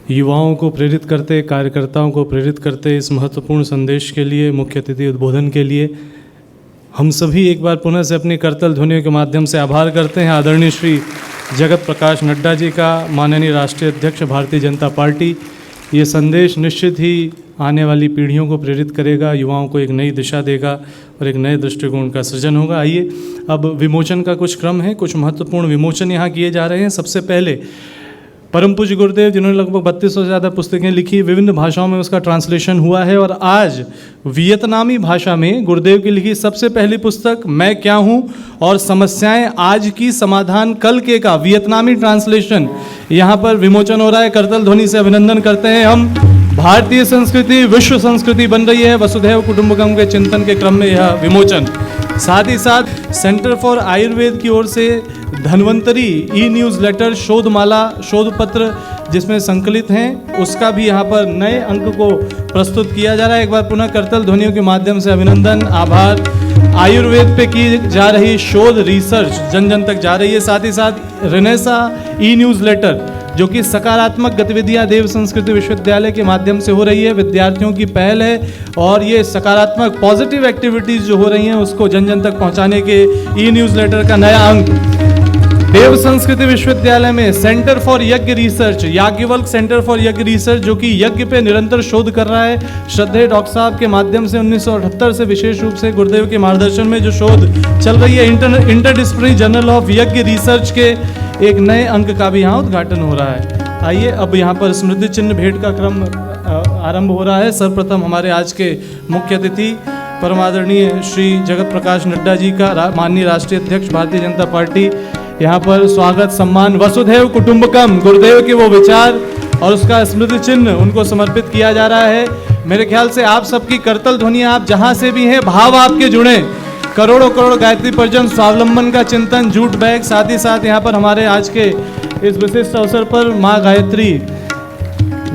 युवाओं को प्रेरित करते, कार्यकर्ताओं को प्रेरित करते, इस महत्वपूर्ण संदेश के लिए, मुख्य अतिथि उद्बोधन के लिए हम सभी एक बार पुनः से अपनी करतल ध्वनियों के माध्यम से आभार करते हैं आदरणीय श्री जगत प्रकाश नड्डा जी का, माननीय राष्ट्रीय अध्यक्ष भारतीय जनता पार्टी। ये संदेश निश्चित ही आने वाली पीढ़ियों को प्रेरित करेगा, युवाओं को एक नई दिशा देगा और एक नए दृष्टिकोण का सृजन होगा। आइए अब विमोचन का कुछ क्रम है, कुछ महत्वपूर्ण विमोचन यहाँ किए जा रहे हैं। सबसे पहले परम पूज्य गुरुदेव जिन्होंने लगभग 3200 से ज़्यादा पुस्तकें लिखी, विभिन्न भाषाओं में उसका ट्रांसलेशन हुआ है, और आज वियतनामी भाषा में गुरुदेव की लिखी सबसे पहली पुस्तक मैं क्या हूँ और समस्याएं आज की समाधान कल के का वियतनामी ट्रांसलेशन यहाँ पर विमोचन हो रहा है। करतल ध्वनि से अभिनंदन करते हैं हम। भारतीय संस्कृति विश्व संस्कृति बन रही है वसुधैव कुटुंबकम के चिंतन के क्रम में यह विमोचन। साथ ही साथ सेंटर फॉर आयुर्वेद की ओर से धन्वंतरी ई न्यूज़ लेटर शोधमाला शोध पत्र जिसमें संकलित हैं, उसका भी यहाँ पर नए अंक को प्रस्तुत किया जा रहा है। एक बार पुनः करतल ध्वनियों के माध्यम से अभिनंदन, आभार। आयुर्वेद पे की जा रही शोध रिसर्च जन जन तक जा रही है। साथ ही साथ रेनेसा ई न्यूज़ लेटर जो कि सकारात्मक गतिविधियां देव संस्कृति विश्वविद्यालय के माध्यम से हो रही है, विद्यार्थियों की पहल है, और ये सकारात्मक पॉजिटिव एक्टिविटीज़ जो हो रही हैं उसको जन जन तक पहुंचाने के ई न्यूज़ लेटर का नया अंक देव संस्कृति विश्वविद्यालय में सेंटर फॉर यज्ञ रिसर्च, याज्ञवल्क सेंटर फॉर यज्ञ रिसर्च, जो कि यज्ञ पे निरंतर शोध कर रहा है, श्रद्धेय डॉक्टर साहब के माध्यम से 1978 से विशेष रूप से गुरुदेव के मार्गदर्शन में जो शोध चल रही है, इंटरडिसिप्लिनरी जर्नल ऑफ यज्ञ रिसर्च के एक नए अंक का भी यहाँ उद्घाटन हो रहा है। आइए अब यहाँ पर स्मृति चिन्ह भेंट का क्रम आरंभ हो रहा है। सर्वप्रथम हमारे आज के मुख्य अतिथि परमादरणीय श्री जगत प्रकाश नड्डा जी का, माननीय राष्ट्रीय अध्यक्ष भारतीय जनता पार्टी, यहाँ पर स्वागत सम्मान वसुधैव कुटुंबकम, गुरुदेव के वो विचार और उसका स्मृति चिन्ह उनको समर्पित किया जा रहा है। मेरे ख्याल से आप सबकी करतल ध्वनि, आप जहाँ से भी हैं, भाव आपके जुड़े, करोड़ों करोड़ गायत्री पर्जन, स्वावलंबन का चिंतन, जूट बैग, साथ ही साथ यहाँ पर हमारे आज के इस विशिष्ट अवसर पर माँ गायत्री,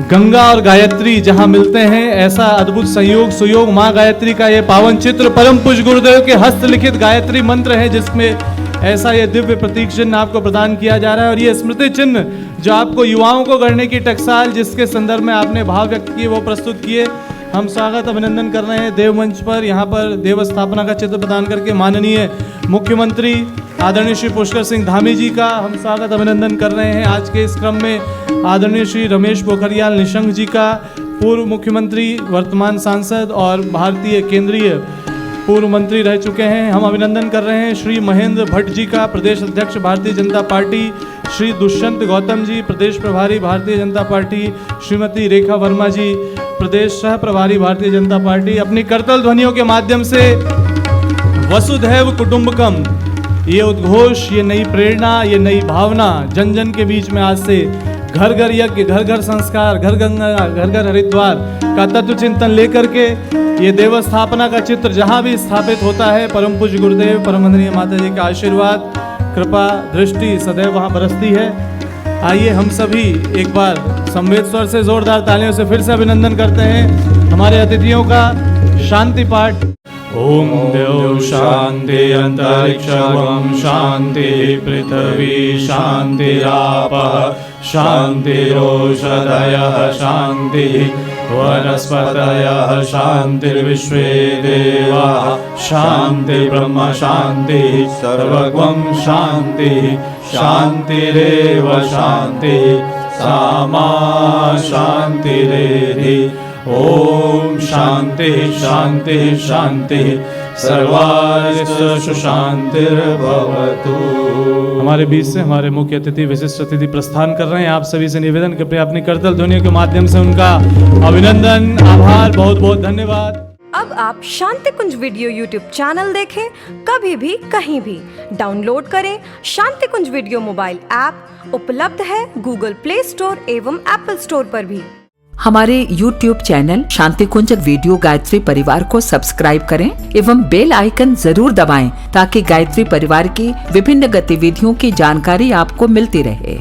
गंगा और गायत्री जहां मिलते हैं, ऐसा अद्भुत संयोग सुयोग मां गायत्री का ये पावन चित्र परम पूज्य गुरुदेव के हस्तलिखित गायत्री मंत्र है, जिसमें ऐसा ये दिव्य प्रतीक चिन्ह आपको प्रदान किया जा रहा है। और ये स्मृति चिन्ह जो आपको युवाओं को गढ़ने की टकसाल, जिसके संदर्भ में आपने भाव व्यक्त किए, वो प्रस्तुत किए। हम स्वागत अभिनंदन कर रहे हैं देव मंच पर, यहाँ पर देव स्थापना का चित्र प्रदान करके माननीय मुख्यमंत्री आदरणीय श्री पुष्कर सिंह धामी जी का हम स्वागत अभिनंदन कर रहे हैं। आज के इस क्रम में आदरणीय श्री रमेश पोखरियाल निशंक जी का, पूर्व मुख्यमंत्री, वर्तमान सांसद और भारतीय केंद्रीय पूर्व मंत्री रह चुके हैं, हम अभिनंदन कर रहे हैं। श्री महेंद्र भट्ट जी का, प्रदेश अध्यक्ष भारतीय जनता पार्टी। श्री दुष्यंत गौतम जी, प्रदेश प्रभारी भारतीय जनता पार्टी। श्रीमती रेखा वर्मा जी, प्रदेश सह प्रभारी भारतीय जनता पार्टी। अपनी करतल ध्वनियों के माध्यम से वसुधैव कुटुंबकम, ये उद्घोष, ये नई प्रेरणा, ये नई भावना जन जन के बीच में आज से घर घर यज्ञ, घर घर संस्कार, घर गंगा, घर घर हरिद्वार का तत्व चिंतन लेकर के ये देव स्थापना का चित्र जहाँ भी स्थापित होता है, परम पूज्य गुरुदेव परमवंदनीय माता जी का आशीर्वाद, कृपा, दृष्टि सदैव वहाँ बरसती है। आइए हम सभी एक बार संवेद स्वर से जोरदार तालियों से फिर से अभिनंदन करते हैं हमारे अतिथियों का। शांति पाठ। ओम देव शांति अंतरिक्षं शांति पृथ्वी शांतिरापः शांतिरोषधयः शांति वनस्पतयः शांतिर्विश्वे देवाः शांति ब्रह्म शांति सर्वगं शांति शांतिरेव शांति सामा शांतिरेधि। ओम शांति शांति शांति सर्वार्थ शांतिर्भवतु। हमारे बीच से हमारे मुख्य अतिथि, विशिष्ट अतिथि प्रस्थान कर रहे हैं। आप सभी से निवेदन करते हैं अपनी करतल ध्वनियों के माध्यम से उनका अभिनंदन, आभार, बहुत बहुत धन्यवाद। अब आप शांति कुंज वीडियो यूट्यूब चैनल देखें, कभी भी कहीं भी। डाउनलोड करें शांति कुंज वीडियो मोबाइल ऐप, उपलब्ध है गूगल प्ले स्टोर एवं एप्पल स्टोर पर भी। हमारे YouTube चैनल शांति कुंज वीडियो गायत्री परिवार को सब्सक्राइब करें एवं बेल आइकन जरूर दबाएं, ताकि गायत्री परिवार की विभिन्न गतिविधियों की जानकारी आपको मिलती रहे।